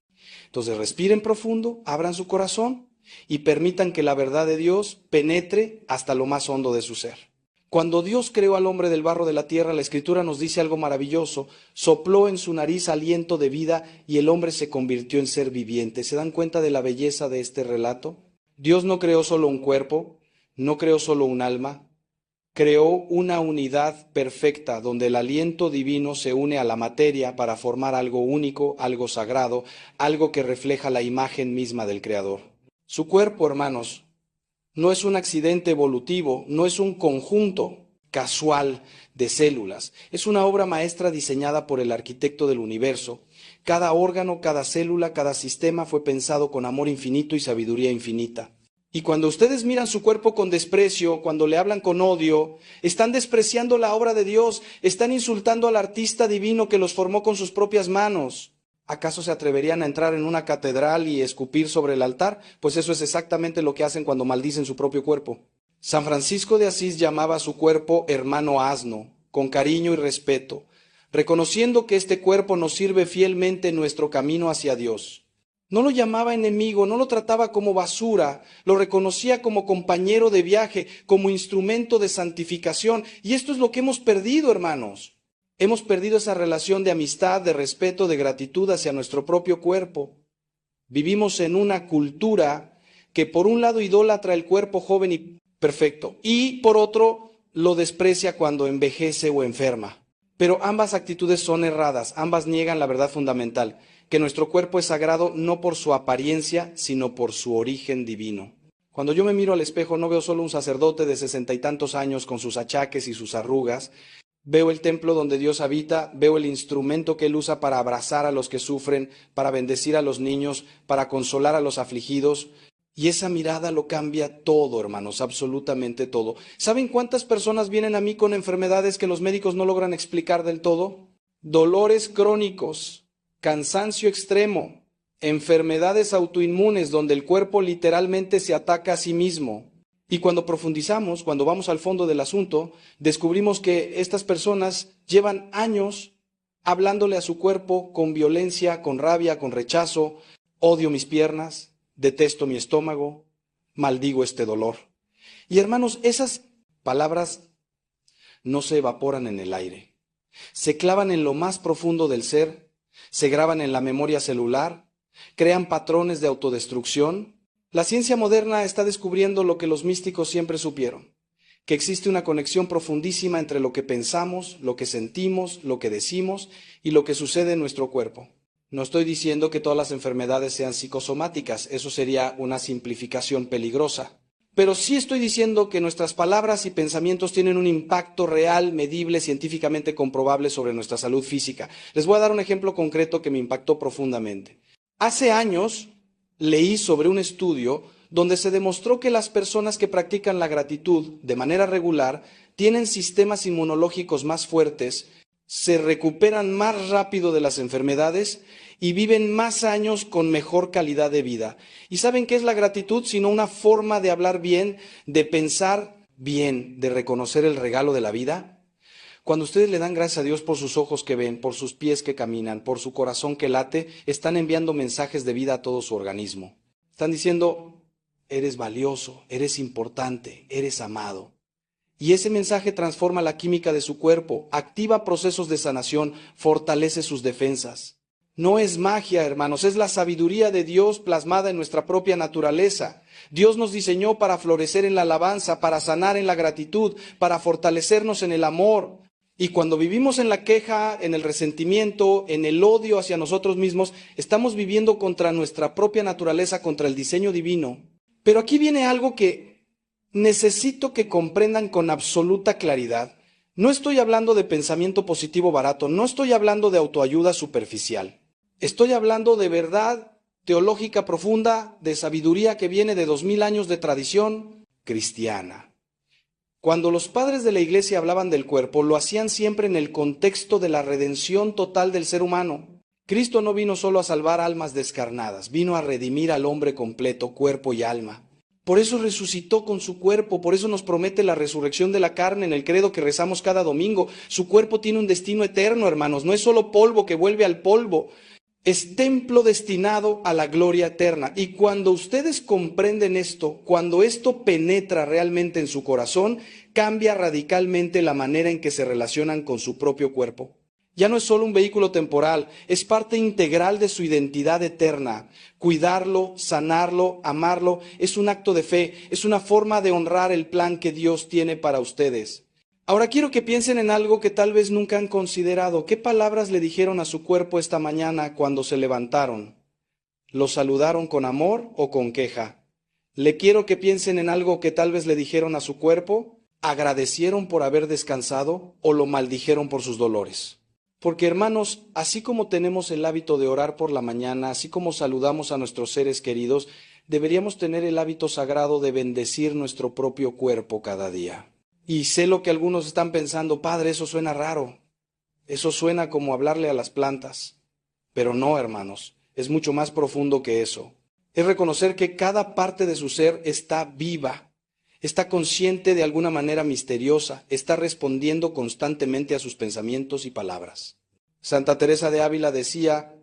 S1: Entonces respiren profundo, abran su corazón y permitan que la verdad de Dios penetre hasta lo más hondo de su ser. Cuando Dios creó al hombre del barro de la tierra, la Escritura nos dice algo maravilloso. Sopló en su nariz aliento de vida y el hombre se convirtió en ser viviente. ¿Se dan cuenta de la belleza de este relato? Dios no creó solo un cuerpo, no creó solo un alma, creó una unidad perfecta donde el aliento divino se une a la materia para formar algo único, algo sagrado, algo que refleja la imagen misma del Creador. Su cuerpo, hermanos, no es un accidente evolutivo, no es un conjunto casual de células. Es una obra maestra diseñada por el arquitecto del universo. Cada órgano, cada célula, cada sistema fue pensado con amor infinito y sabiduría infinita. Y cuando ustedes miran su cuerpo con desprecio, cuando le hablan con odio, están despreciando la obra de Dios, están insultando al artista divino que los formó con sus propias manos. ¿Acaso se atreverían a entrar en una catedral y escupir sobre el altar? Pues eso es exactamente lo que hacen cuando maldicen su propio cuerpo. San Francisco de Asís llamaba a su cuerpo hermano asno, con cariño y respeto, reconociendo que este cuerpo nos sirve fielmente en nuestro camino hacia Dios. No lo llamaba enemigo, no lo trataba como basura, lo reconocía como compañero de viaje, como instrumento de santificación. Y esto es lo que hemos perdido, hermanos. Hemos perdido esa relación de amistad, de respeto, de gratitud hacia nuestro propio cuerpo. Vivimos en una cultura que por un lado idolatra el cuerpo joven y perfecto y por otro lo desprecia cuando envejece o enferma. Pero ambas actitudes son erradas, ambas niegan la verdad fundamental, que nuestro cuerpo es sagrado no por su apariencia, sino por su origen divino. Cuando yo me miro al espejo no veo solo un sacerdote de 60 y tantos años con sus achaques y sus arrugas. Veo el templo donde Dios habita, veo el instrumento que Él usa para abrazar a los que sufren, para bendecir a los niños, para consolar a los afligidos. Y esa mirada lo cambia todo, hermanos, absolutamente todo. ¿Saben cuántas personas vienen a mí con enfermedades que los médicos no logran explicar del todo? Dolores crónicos, cansancio extremo, enfermedades autoinmunes donde el cuerpo literalmente se ataca a sí mismo. Y cuando profundizamos, cuando vamos al fondo del asunto, descubrimos que estas personas llevan años hablándole a su cuerpo con violencia, con rabia, con rechazo. Odio mis piernas, detesto mi estómago, maldigo este dolor. Y hermanos, esas palabras no se evaporan en el aire. Se clavan en lo más profundo del ser, se graban en la memoria celular, crean patrones de autodestrucción. La ciencia moderna está descubriendo lo que los místicos siempre supieron, que existe una conexión profundísima entre lo que pensamos, lo que sentimos, lo que decimos y lo que sucede en nuestro cuerpo. No estoy diciendo que todas las enfermedades sean psicosomáticas, eso sería una simplificación peligrosa. Pero sí estoy diciendo que nuestras palabras y pensamientos tienen un impacto real, medible, científicamente comprobable sobre nuestra salud física. Les voy a dar un ejemplo concreto que me impactó profundamente. Hace años leí sobre un estudio donde se demostró que las personas que practican la gratitud de manera regular tienen sistemas inmunológicos más fuertes, se recuperan más rápido de las enfermedades y viven más años con mejor calidad de vida. ¿Y saben qué es la gratitud? Sino una forma de hablar bien, de pensar bien, de reconocer el regalo de la vida. Cuando ustedes le dan gracias a Dios por sus ojos que ven, por sus pies que caminan, por su corazón que late, están enviando mensajes de vida a todo su organismo. Están diciendo, eres valioso, eres importante, eres amado. Y ese mensaje transforma la química de su cuerpo, activa procesos de sanación, fortalece sus defensas. No es magia, hermanos, es la sabiduría de Dios plasmada en nuestra propia naturaleza. Dios nos diseñó para florecer en la alabanza, para sanar en la gratitud, para fortalecernos en el amor. Y cuando vivimos en la queja, en el resentimiento, en el odio hacia nosotros mismos, estamos viviendo contra nuestra propia naturaleza, contra el diseño divino. Pero aquí viene algo que necesito que comprendan con absoluta claridad. No estoy hablando de pensamiento positivo barato, no estoy hablando de autoayuda superficial. Estoy hablando de verdad teológica profunda, de sabiduría que viene de 2000 años de tradición cristiana. Cuando los padres de la iglesia hablaban del cuerpo, lo hacían siempre en el contexto de la redención total del ser humano. Cristo no vino solo a salvar almas descarnadas, vino a redimir al hombre completo, cuerpo y alma. Por eso resucitó con su cuerpo, por eso nos promete la resurrección de la carne en el credo que rezamos cada domingo. Su cuerpo tiene un destino eterno, hermanos, no es solo polvo que vuelve al polvo. Es templo destinado a la gloria eterna. Y cuando ustedes comprenden esto, cuando esto penetra realmente en su corazón, cambia radicalmente la manera en que se relacionan con su propio cuerpo. Ya no es solo un vehículo temporal, es parte integral de su identidad eterna. Cuidarlo, sanarlo, amarlo, es un acto de fe, es una forma de honrar el plan que Dios tiene para ustedes. Ahora quiero que piensen en algo que tal vez nunca han considerado. ¿Qué palabras le dijeron a su cuerpo esta mañana cuando se levantaron? ¿Lo saludaron con amor o con queja? Le quiero que piensen en algo que tal vez le dijeron a su cuerpo. ¿Agradecieron por haber descansado o lo maldijeron por sus dolores? Porque hermanos, así como tenemos el hábito de orar por la mañana, así como saludamos a nuestros seres queridos, deberíamos tener el hábito sagrado de bendecir nuestro propio cuerpo cada día. Y sé lo que algunos están pensando, Padre, eso suena raro, eso suena como hablarle a las plantas. Pero no, hermanos, es mucho más profundo que eso. Es reconocer que cada parte de su ser está viva. Está consciente de alguna manera misteriosa, está respondiendo constantemente a sus pensamientos y palabras. Santa Teresa de Ávila decía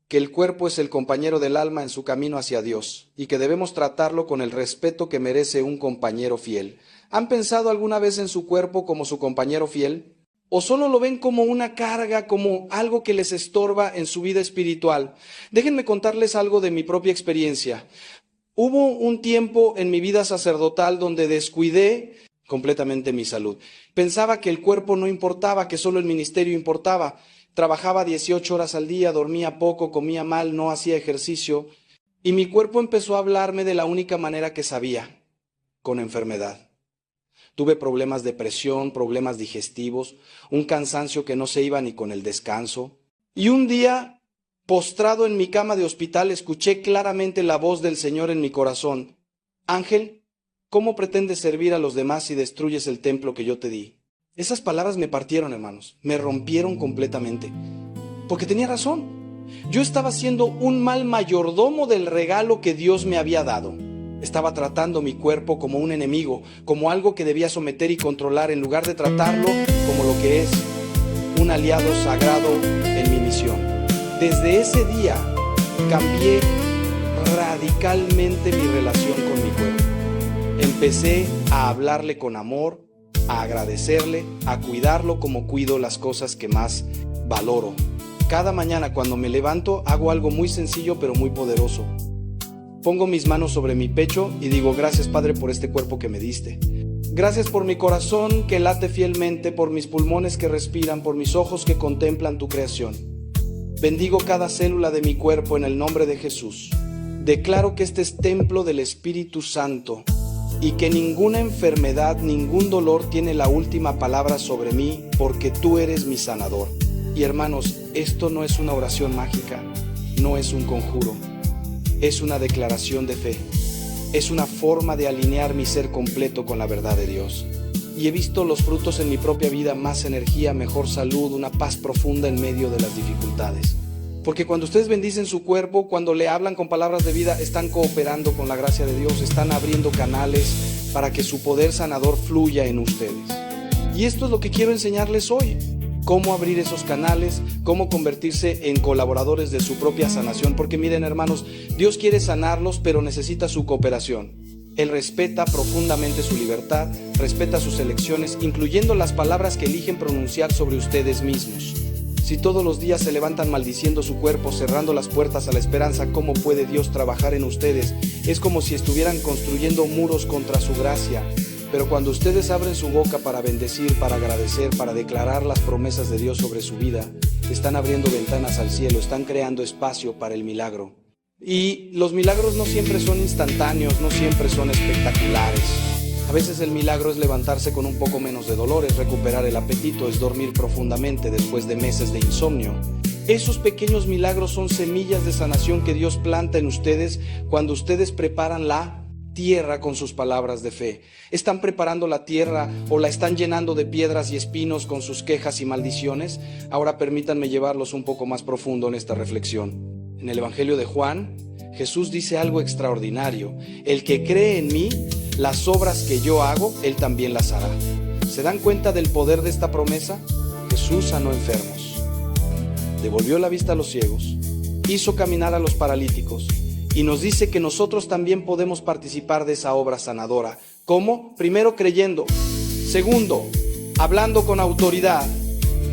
S1: que el cuerpo es el compañero del alma en su camino hacia Dios y que debemos tratarlo con el respeto que merece un compañero fiel. ¿Han pensado alguna vez en su cuerpo como su compañero fiel? ¿O solo lo ven como una carga, como algo que les estorba en su vida espiritual? Déjenme contarles algo de mi propia experiencia. Hubo un tiempo en mi vida sacerdotal donde descuidé completamente mi salud. Pensaba que el cuerpo no importaba, que solo el ministerio importaba. Trabajaba 18 horas al día, dormía poco, comía mal, no hacía ejercicio. Y mi cuerpo empezó a hablarme de la única manera que sabía, con enfermedad. Tuve problemas de presión, problemas digestivos, un cansancio que no se iba ni con el descanso. Y un día, postrado en mi cama de hospital, escuché claramente la voz del Señor en mi corazón. Ángel, ¿cómo pretendes servir a los demás si destruyes el templo que yo te di? Esas palabras me partieron, hermanos, me rompieron completamente. Porque tenía razón. Yo estaba siendo un mal mayordomo del regalo que Dios me había dado. Estaba tratando mi cuerpo como un enemigo, como algo que debía someter y controlar, en lugar de tratarlo como lo que es, un aliado sagrado en mi misión. Desde ese día cambié radicalmente mi relación con mi cuerpo. Empecé a hablarle con amor, a agradecerle, a cuidarlo como cuido las cosas que más valoro. Cada mañana cuando me levanto hago algo muy sencillo pero muy poderoso. Pongo mis manos sobre mi pecho y digo, gracias Padre por este cuerpo que me diste. Gracias por mi corazón que late fielmente, por mis pulmones que respiran, por mis ojos que contemplan tu creación. Bendigo cada célula de mi cuerpo en el nombre de Jesús. Declaro que este es templo del Espíritu Santo y que ninguna enfermedad, ningún dolor tiene la última palabra sobre mí, porque tú eres mi sanador. Y hermanos, esto no es una oración mágica, no es un conjuro, es una declaración de fe. Es una forma de alinear mi ser completo con la verdad de Dios. Y he visto los frutos en mi propia vida: más energía, mejor salud, una paz profunda en medio de las dificultades. Porque cuando ustedes bendicen su cuerpo, cuando le hablan con palabras de vida, están cooperando con la gracia de Dios, están abriendo canales para que su poder sanador fluya en ustedes. Y esto es lo que quiero enseñarles hoy: cómo abrir esos canales, cómo convertirse en colaboradores de su propia sanación. Porque miren, hermanos, Dios quiere sanarlos, pero necesita su cooperación. Él respeta profundamente su libertad, respeta sus elecciones, incluyendo las palabras que eligen pronunciar sobre ustedes mismos. Si todos los días se levantan maldiciendo su cuerpo, cerrando las puertas a la esperanza, ¿cómo puede Dios trabajar en ustedes? Es como si estuvieran construyendo muros contra su gracia. Pero cuando ustedes abren su boca para bendecir, para agradecer, para declarar las promesas de Dios sobre su vida, están abriendo ventanas al cielo, están creando espacio para el milagro. Y los milagros no siempre son instantáneos, no siempre son espectaculares. A veces el milagro es levantarse con un poco menos de dolor, es recuperar el apetito, es dormir profundamente después de meses de insomnio. Esos pequeños milagros son semillas de sanación que Dios planta en ustedes cuando ustedes preparan la tierra con sus palabras de fe. ¿Están preparando la tierra o la están llenando de piedras y espinos con sus quejas y maldiciones? Ahora permítanme llevarlos un poco más profundo en esta reflexión. En el Evangelio de Juan, Jesús dice algo extraordinario. El que cree en mí, las obras que yo hago, él también las hará. ¿Se dan cuenta del poder de esta promesa? Jesús sanó enfermos, devolvió la vista a los ciegos, hizo caminar a los paralíticos y nos dice que nosotros también podemos participar de esa obra sanadora. ¿Cómo? Primero, creyendo. Segundo, hablando con autoridad.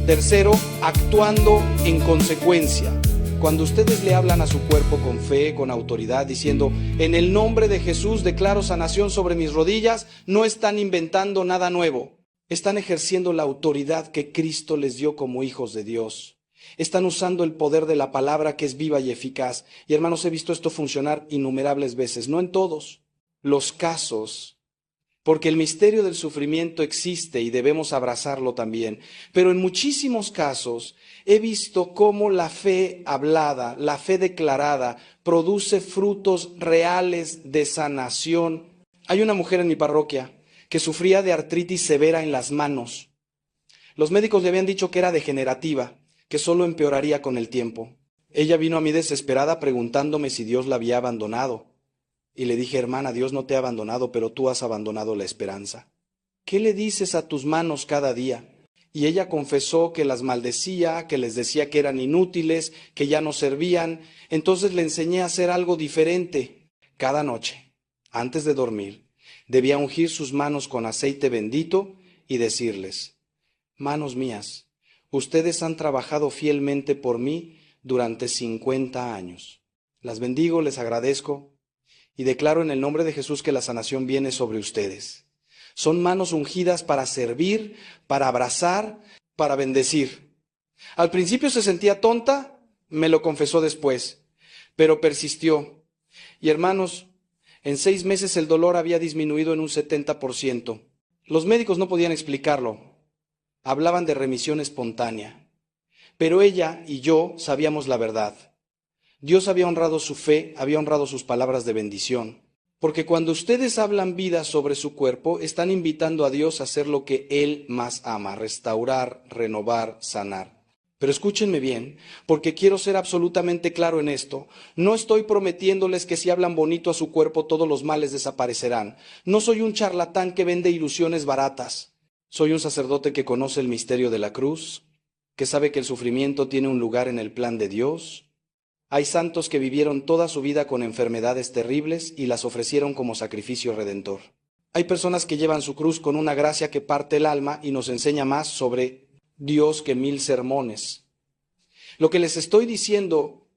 S1: Tercero, actuando en consecuencia. Cuando ustedes le hablan a su cuerpo con fe, con autoridad, diciendo, en el nombre de Jesús declaro sanación sobre mis rodillas, no están inventando nada nuevo. Están ejerciendo la autoridad que Cristo les dio como hijos de Dios. Están usando el poder de la palabra que es viva y eficaz. Y hermanos, he visto esto funcionar innumerables veces, no en todos los casos, porque el misterio del sufrimiento existe y debemos abrazarlo también. Pero en muchísimos casos he visto cómo la fe hablada, la fe declarada, produce frutos reales de sanación. Hay una mujer en mi parroquia que sufría de artritis severa en las manos. Los médicos le habían dicho que era degenerativa, que solo empeoraría con el tiempo. Ella vino a mí desesperada preguntándome si Dios la había abandonado. Y le dije, hermana, Dios no te ha abandonado, pero tú has abandonado la esperanza. ¿Qué le dices a tus manos cada día? Y ella confesó que las maldecía, que les decía que eran inútiles, que ya no servían. Entonces le enseñé a hacer algo diferente. Cada noche, antes de dormir, debía ungir sus manos con aceite bendito y decirles, manos mías, ustedes han trabajado fielmente por mí durante 50 años. Las bendigo, les agradezco. Y declaro en el nombre de Jesús que la sanación viene sobre ustedes. Son manos ungidas para servir, para abrazar, para bendecir. Al principio se sentía tonta, me lo confesó después, pero persistió. Y hermanos, en 6 meses el dolor había disminuido en un 70%. Los médicos no podían explicarlo. Hablaban de remisión espontánea. Pero ella y yo sabíamos la verdad. Dios había honrado su fe, había honrado sus palabras de bendición. Porque cuando ustedes hablan vida sobre su cuerpo, están invitando a Dios a hacer lo que Él más ama, restaurar, renovar, sanar. Pero escúchenme bien, porque quiero ser absolutamente claro en esto. No estoy prometiéndoles que si hablan bonito a su cuerpo todos los males desaparecerán. No soy un charlatán que vende ilusiones baratas. Soy un sacerdote que conoce el misterio de la cruz, que sabe que el sufrimiento tiene un lugar en el plan de Dios. Hay santos que vivieron toda su vida con enfermedades terribles y las ofrecieron como sacrificio redentor. Hay personas que llevan su cruz con una gracia que parte el alma y nos enseña más sobre Dios que 1000 sermones. Lo que les estoy diciendo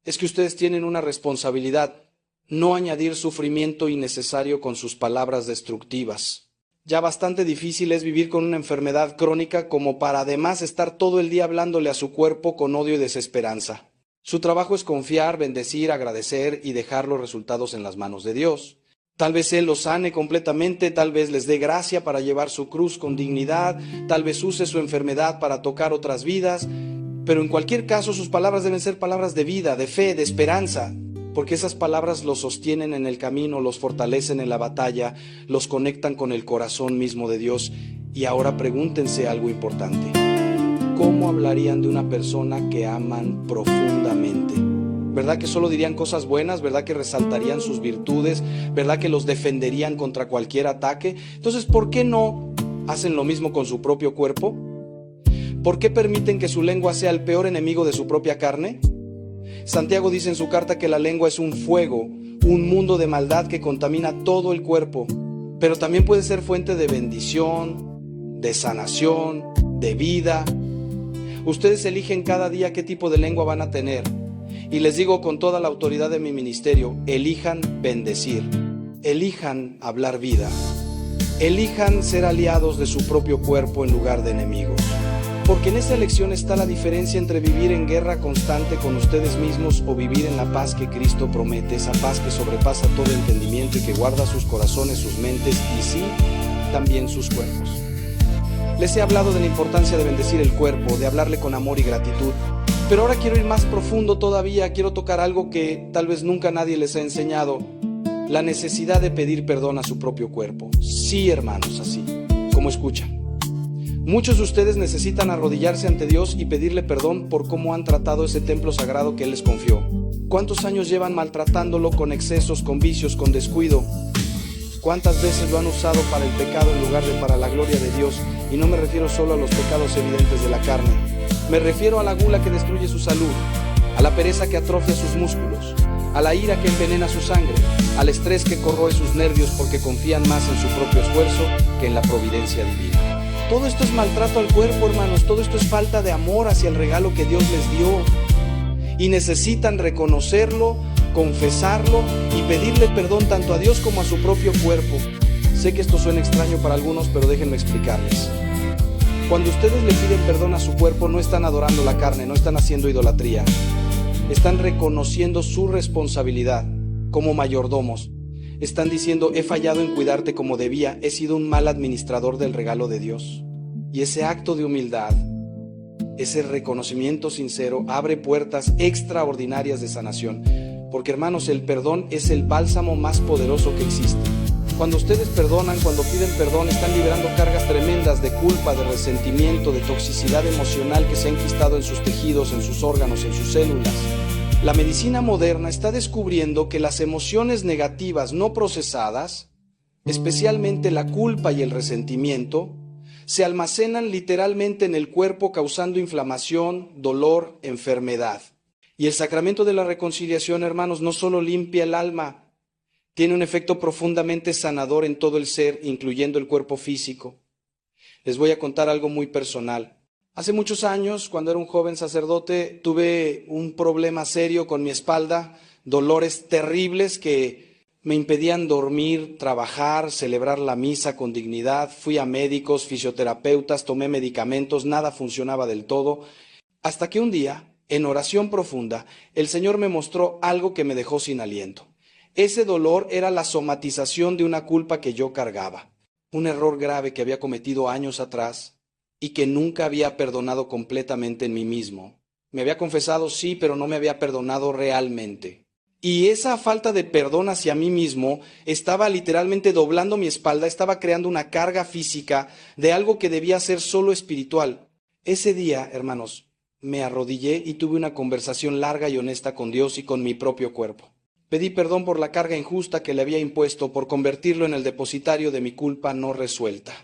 S1: es que ustedes tienen una responsabilidad, no añadir sufrimiento innecesario con sus palabras destructivas. Ya bastante difícil es vivir con una enfermedad crónica como para además estar todo el día hablándole a su cuerpo con odio y desesperanza. Su trabajo es confiar, bendecir, agradecer y dejar los resultados en las manos de Dios. Tal vez Él los sane completamente, tal vez les dé gracia para llevar su cruz con dignidad, tal vez use su enfermedad para tocar otras vidas, pero en cualquier caso sus palabras deben ser palabras de vida, de fe, de esperanza, porque esas palabras los sostienen en el camino, los fortalecen en la batalla, los conectan con el corazón mismo de Dios. Y ahora pregúntense algo importante. ¿Cómo hablarían de una persona que aman profundamente? ¿Verdad que solo dirían cosas buenas? ¿Verdad que resaltarían sus virtudes? ¿Verdad que los defenderían contra cualquier ataque? Entonces, ¿por qué no hacen lo mismo con su propio cuerpo? ¿Por qué permiten que su lengua sea el peor enemigo de su propia carne? Santiago dice en su carta que la lengua es un fuego, un mundo de maldad que contamina todo el cuerpo, pero también puede ser fuente de bendición, de sanación, de vida. Ustedes eligen cada día qué tipo de lengua van a tener. Y les digo con toda la autoridad de mi ministerio, elijan bendecir, elijan hablar vida, elijan ser aliados de su propio cuerpo en lugar de enemigos. Porque en esa elección está la diferencia entre vivir en guerra constante con ustedes mismos o vivir en la paz que Cristo promete, esa paz que sobrepasa todo entendimiento y que guarda sus corazones, sus mentes y sí, también sus cuerpos. Les he hablado de la importancia de bendecir el cuerpo, de hablarle con amor y gratitud, pero ahora quiero ir más profundo todavía, quiero tocar algo que tal vez nunca nadie les ha enseñado, la necesidad de pedir perdón a su propio cuerpo. Sí, hermanos, así, como escuchan. Muchos de ustedes necesitan arrodillarse ante Dios y pedirle perdón por cómo han tratado ese templo sagrado que Él les confió. ¿Cuántos años llevan maltratándolo con excesos, con vicios, con descuido? ¿Cuántas veces lo han usado para el pecado en lugar de para la gloria de Dios? Y no me refiero solo a los pecados evidentes de la carne. Me refiero a la gula que destruye su salud, a la pereza que atrofia sus músculos, a la ira que envenena su sangre, al estrés que corroe sus nervios porque confían más en su propio esfuerzo que en la providencia divina. Todo esto es maltrato al cuerpo, hermanos. Todo esto es falta de amor hacia el regalo que Dios les dio. Y necesitan reconocerlo, confesarlo y pedirle perdón tanto a Dios como a su propio cuerpo. Sé que esto suena extraño para algunos, pero déjenme explicarles. Cuando ustedes le piden perdón a su cuerpo, no están adorando la carne, no están haciendo idolatría. Están reconociendo su responsabilidad como mayordomos. Están diciendo, he fallado en cuidarte como debía, he sido un mal administrador del regalo de Dios. Y ese acto de humildad, ese reconocimiento sincero, abre puertas extraordinarias de sanación. Porque, hermanos, el perdón es el bálsamo más poderoso que existe. Cuando ustedes perdonan, cuando piden perdón, están liberando cargas tremendas de culpa, de resentimiento, de toxicidad emocional que se ha enquistado en sus tejidos, en sus órganos, en sus células. La medicina moderna está descubriendo que las emociones negativas no procesadas, especialmente la culpa y el resentimiento, se almacenan literalmente en el cuerpo causando inflamación, dolor, enfermedad. Y el sacramento de la reconciliación, hermanos, no solo limpia el alma, tiene un efecto profundamente sanador en todo el ser, incluyendo el cuerpo físico. Les voy a contar algo muy personal. Hace muchos años, cuando era un joven sacerdote, tuve un problema serio con mi espalda, dolores terribles que me impedían dormir, trabajar, celebrar la misa con dignidad. Fui a médicos, fisioterapeutas, tomé medicamentos, nada funcionaba del todo. Hasta que un día, en oración profunda, el Señor me mostró algo que me dejó sin aliento. Ese dolor era la somatización de una culpa que yo cargaba, un error grave que había cometido años atrás y que nunca había perdonado completamente en mí mismo. Me había confesado sí, pero no me había perdonado realmente. Y esa falta de perdón hacia mí mismo estaba literalmente doblando mi espalda, estaba creando una carga física de algo que debía ser solo espiritual. Ese día, hermanos, me arrodillé y tuve una conversación larga y honesta con Dios y con mi propio cuerpo. Pedí perdón por la carga injusta que le había impuesto, por convertirlo en el depositario de mi culpa no resuelta.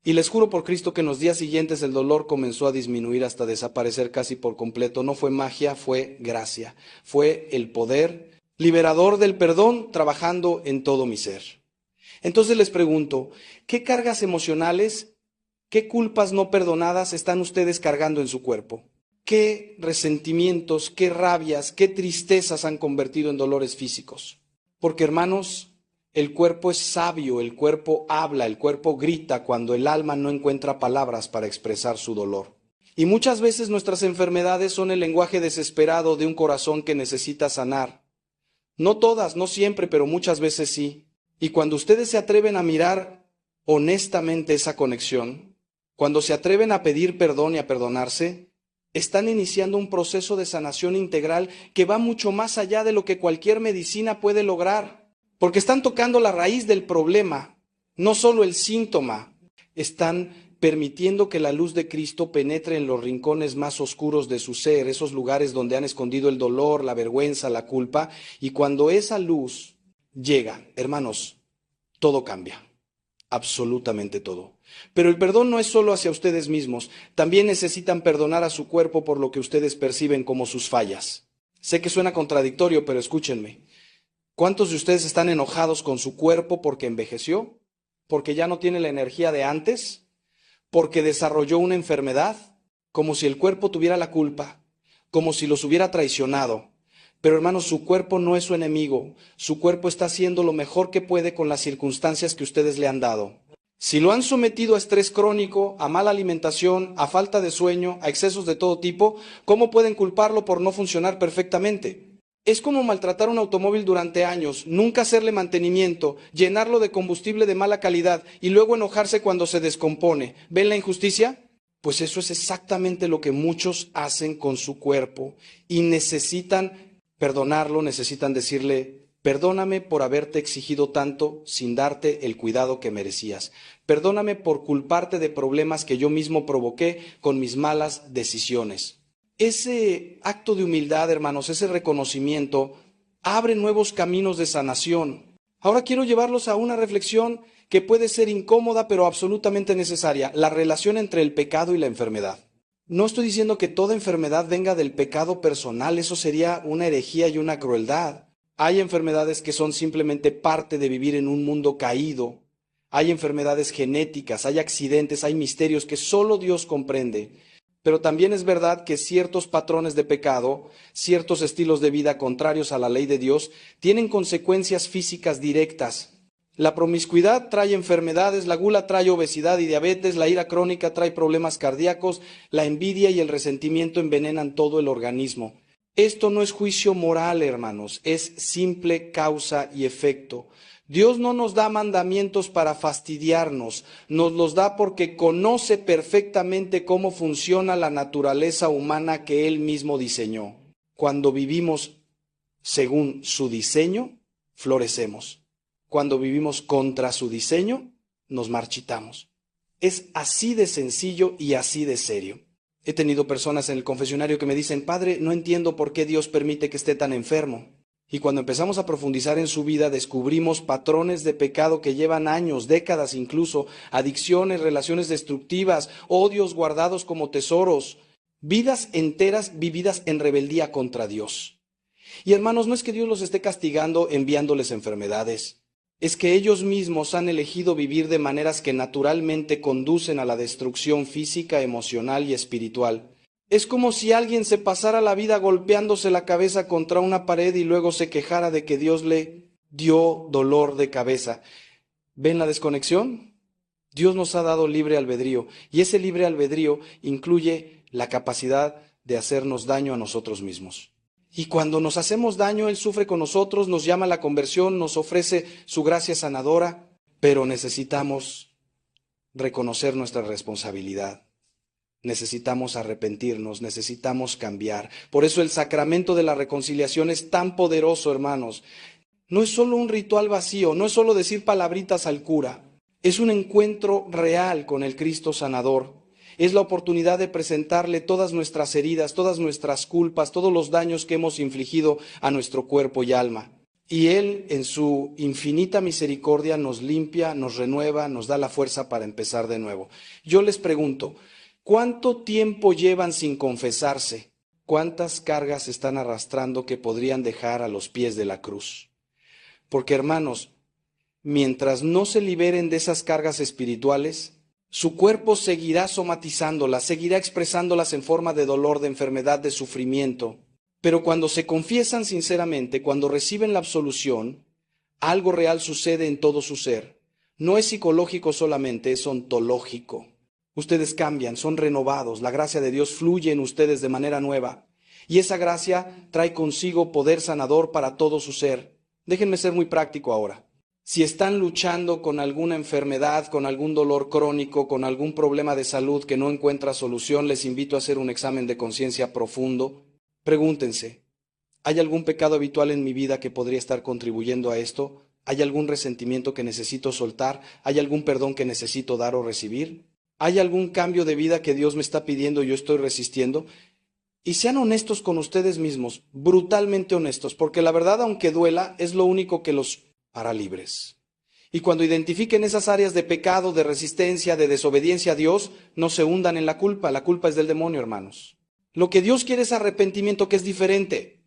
S1: Y les juro por Cristo que en los días siguientes el dolor comenzó a disminuir hasta desaparecer casi por completo. No fue magia, fue gracia. Fue el poder liberador del perdón trabajando en todo mi ser. Entonces les pregunto, ¿qué cargas emocionales, qué culpas no perdonadas están ustedes cargando en su cuerpo? ¿Qué resentimientos, qué rabias, qué tristezas han convertido en dolores físicos? Porque, hermanos, el cuerpo es sabio, el cuerpo habla, el cuerpo grita cuando el alma no encuentra palabras para expresar su dolor. Y muchas veces nuestras enfermedades son el lenguaje desesperado de un corazón que necesita sanar. No todas, no siempre, pero muchas veces sí. Y cuando ustedes se atreven a mirar honestamente esa conexión, cuando se atreven a pedir perdón y a perdonarse, están iniciando un proceso de sanación integral que va mucho más allá de lo que cualquier medicina puede lograr. Porque están tocando la raíz del problema, no solo el síntoma. Están permitiendo que la luz de Cristo penetre en los rincones más oscuros de su ser, esos lugares donde han escondido el dolor, la vergüenza, la culpa. Y cuando esa luz llega, hermanos, todo cambia, absolutamente todo. Pero el perdón no es solo hacia ustedes mismos, también necesitan perdonar a su cuerpo por lo que ustedes perciben como sus fallas. Sé que suena contradictorio, pero escúchenme. ¿Cuántos de ustedes están enojados con su cuerpo porque envejeció? ¿Porque ya no tiene la energía de antes? ¿Porque desarrolló una enfermedad? Como si el cuerpo tuviera la culpa, como si los hubiera traicionado. Pero hermanos, su cuerpo no es su enemigo. Su cuerpo está haciendo lo mejor que puede con las circunstancias que ustedes le han dado. Si lo han sometido a estrés crónico, a mala alimentación, a falta de sueño, a excesos de todo tipo, ¿cómo pueden culparlo por no funcionar perfectamente? Es como maltratar un automóvil durante años, nunca hacerle mantenimiento, llenarlo de combustible de mala calidad y luego enojarse cuando se descompone. ¿Ven la injusticia? Pues eso es exactamente lo que muchos hacen con su cuerpo y necesitan perdonarlo, necesitan decirle: perdóname por haberte exigido tanto sin darte el cuidado que merecías. Perdóname por culparte de problemas que yo mismo provoqué con mis malas decisiones. Ese acto de humildad, hermanos, ese reconocimiento, abre nuevos caminos de sanación. Ahora quiero llevarlos a una reflexión que puede ser incómoda, pero absolutamente necesaria: la relación entre el pecado y la enfermedad. No estoy diciendo que toda enfermedad venga del pecado personal, eso sería una herejía y una crueldad. Hay enfermedades que son simplemente parte de vivir en un mundo caído. Hay enfermedades genéticas, hay accidentes, hay misterios que solo Dios comprende. Pero también es verdad que ciertos patrones de pecado, ciertos estilos de vida contrarios a la ley de Dios, tienen consecuencias físicas directas. La promiscuidad trae enfermedades, la gula trae obesidad y diabetes, la ira crónica trae problemas cardíacos, la envidia y el resentimiento envenenan todo el organismo. Esto no es juicio moral, hermanos, es simple causa y efecto. Dios no nos da mandamientos para fastidiarnos, nos los da porque conoce perfectamente cómo funciona la naturaleza humana que Él mismo diseñó. Cuando vivimos según su diseño, florecemos. Cuando vivimos contra su diseño, nos marchitamos. Es así de sencillo y así de serio. He tenido personas en el confesionario que me dicen: padre, no entiendo por qué Dios permite que esté tan enfermo. Y cuando empezamos a profundizar en su vida, descubrimos patrones de pecado que llevan años, décadas incluso, adicciones, relaciones destructivas, odios guardados como tesoros, vidas enteras vividas en rebeldía contra Dios. Y hermanos, no es que Dios los esté castigando enviándoles enfermedades. Es que ellos mismos han elegido vivir de maneras que naturalmente conducen a la destrucción física, emocional y espiritual. Es como si alguien se pasara la vida golpeándose la cabeza contra una pared y luego se quejara de que Dios le dio dolor de cabeza. ¿Ven la desconexión? Dios nos ha dado libre albedrío y ese libre albedrío incluye la capacidad de hacernos daño a nosotros mismos. Y cuando nos hacemos daño, Él sufre con nosotros, nos llama a la conversión, nos ofrece su gracia sanadora, pero necesitamos reconocer nuestra responsabilidad. Necesitamos arrepentirnos, necesitamos cambiar. Por eso el sacramento de la reconciliación es tan poderoso, hermanos. No es solo un ritual vacío, no es solo decir palabritas al cura. Es un encuentro real con el Cristo sanador. Es la oportunidad de presentarle todas nuestras heridas, todas nuestras culpas, todos los daños que hemos infligido a nuestro cuerpo y alma. Y Él, en su infinita misericordia, nos limpia, nos renueva, nos da la fuerza para empezar de nuevo. Yo les pregunto: ¿cuánto tiempo llevan sin confesarse? ¿Cuántas cargas están arrastrando que podrían dejar a los pies de la cruz? Porque, hermanos, mientras no se liberen de esas cargas espirituales, su cuerpo seguirá somatizándolas, seguirá expresándolas en forma de dolor, de enfermedad, de sufrimiento. Pero cuando se confiesan sinceramente, cuando reciben la absolución, algo real sucede en todo su ser. No es psicológico solamente, es ontológico. Ustedes cambian, son renovados, la gracia de Dios fluye en ustedes de manera nueva. Y esa gracia trae consigo poder sanador para todo su ser. Déjenme ser muy práctico ahora. Si están luchando con alguna enfermedad, con algún dolor crónico, con algún problema de salud que no encuentra solución, les invito a hacer un examen de conciencia profundo. Pregúntense: ¿hay algún pecado habitual en mi vida que podría estar contribuyendo a esto? ¿Hay algún resentimiento que necesito soltar? ¿Hay algún perdón que necesito dar o recibir? ¿Hay algún cambio de vida que Dios me está pidiendo y yo estoy resistiendo? Y sean honestos con ustedes mismos, brutalmente honestos, porque la verdad, aunque duela, es lo único que los hará libres. Y cuando identifiquen esas áreas de pecado, de resistencia, de desobediencia a Dios, no se hundan en la culpa es del demonio, hermanos. Lo que Dios quiere es arrepentimiento, que es diferente.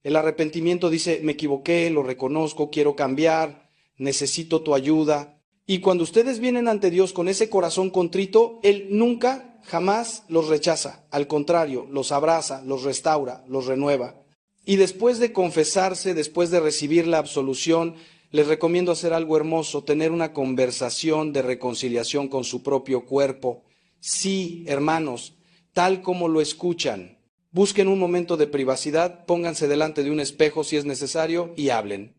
S1: El arrepentimiento dice: me equivoqué, lo reconozco, quiero cambiar, necesito tu ayuda. Y cuando ustedes vienen ante Dios con ese corazón contrito, Él nunca, jamás los rechaza. Al contrario, los abraza, los restaura, los renueva. Y después de confesarse, después de recibir la absolución, Les recomiendo hacer algo hermoso, tener una conversación de reconciliación con su propio cuerpo. Sí, hermanos, tal como lo escuchan. Busquen un momento de privacidad, pónganse delante de un espejo si es necesario y hablen.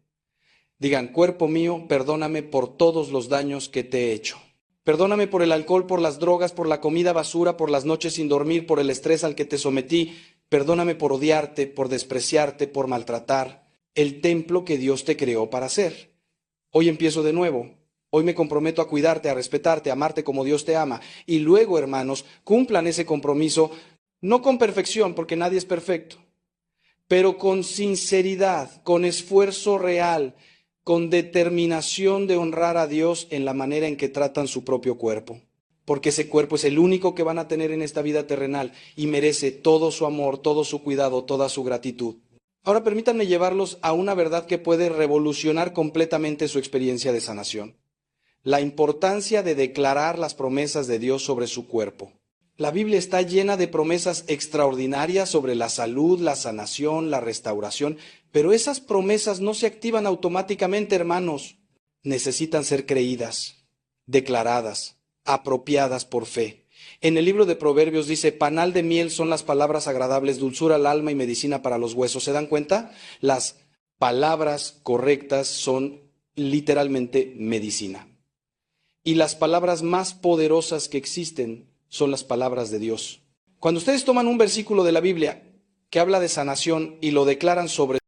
S1: Digan, cuerpo mío, perdóname por todos los daños que te he hecho. Perdóname por el alcohol, por las drogas, por la comida basura, por las noches sin dormir, por el estrés al que te sometí. Perdóname por odiarte, por despreciarte, por maltratar el templo que Dios te creó para ser. Hoy empiezo de nuevo. Hoy me comprometo a cuidarte, a respetarte, a amarte como Dios te ama. Y luego, hermanos, cumplan ese compromiso, no con perfección, porque nadie es perfecto, pero con sinceridad, con esfuerzo real, con determinación de honrar a Dios en la manera en que tratan su propio cuerpo. Porque ese cuerpo es el único que van a tener en esta vida terrenal y merece todo su amor, todo su cuidado, toda su gratitud. Ahora permítanme llevarlos a una verdad que puede revolucionar completamente su experiencia de sanación. La importancia de declarar las promesas de Dios sobre su cuerpo. La Biblia está llena de promesas extraordinarias sobre la salud, la sanación, la restauración, pero esas promesas no se activan automáticamente, hermanos. Necesitan ser creídas, declaradas, apropiadas por fe. En el libro de Proverbios dice, panal de miel son las palabras agradables, dulzura al alma y medicina para los huesos. ¿Se dan cuenta? Las palabras correctas son literalmente medicina. Y las palabras más poderosas que existen son las palabras de Dios. Cuando ustedes toman un versículo de la Biblia que habla de sanación y lo declaran sobre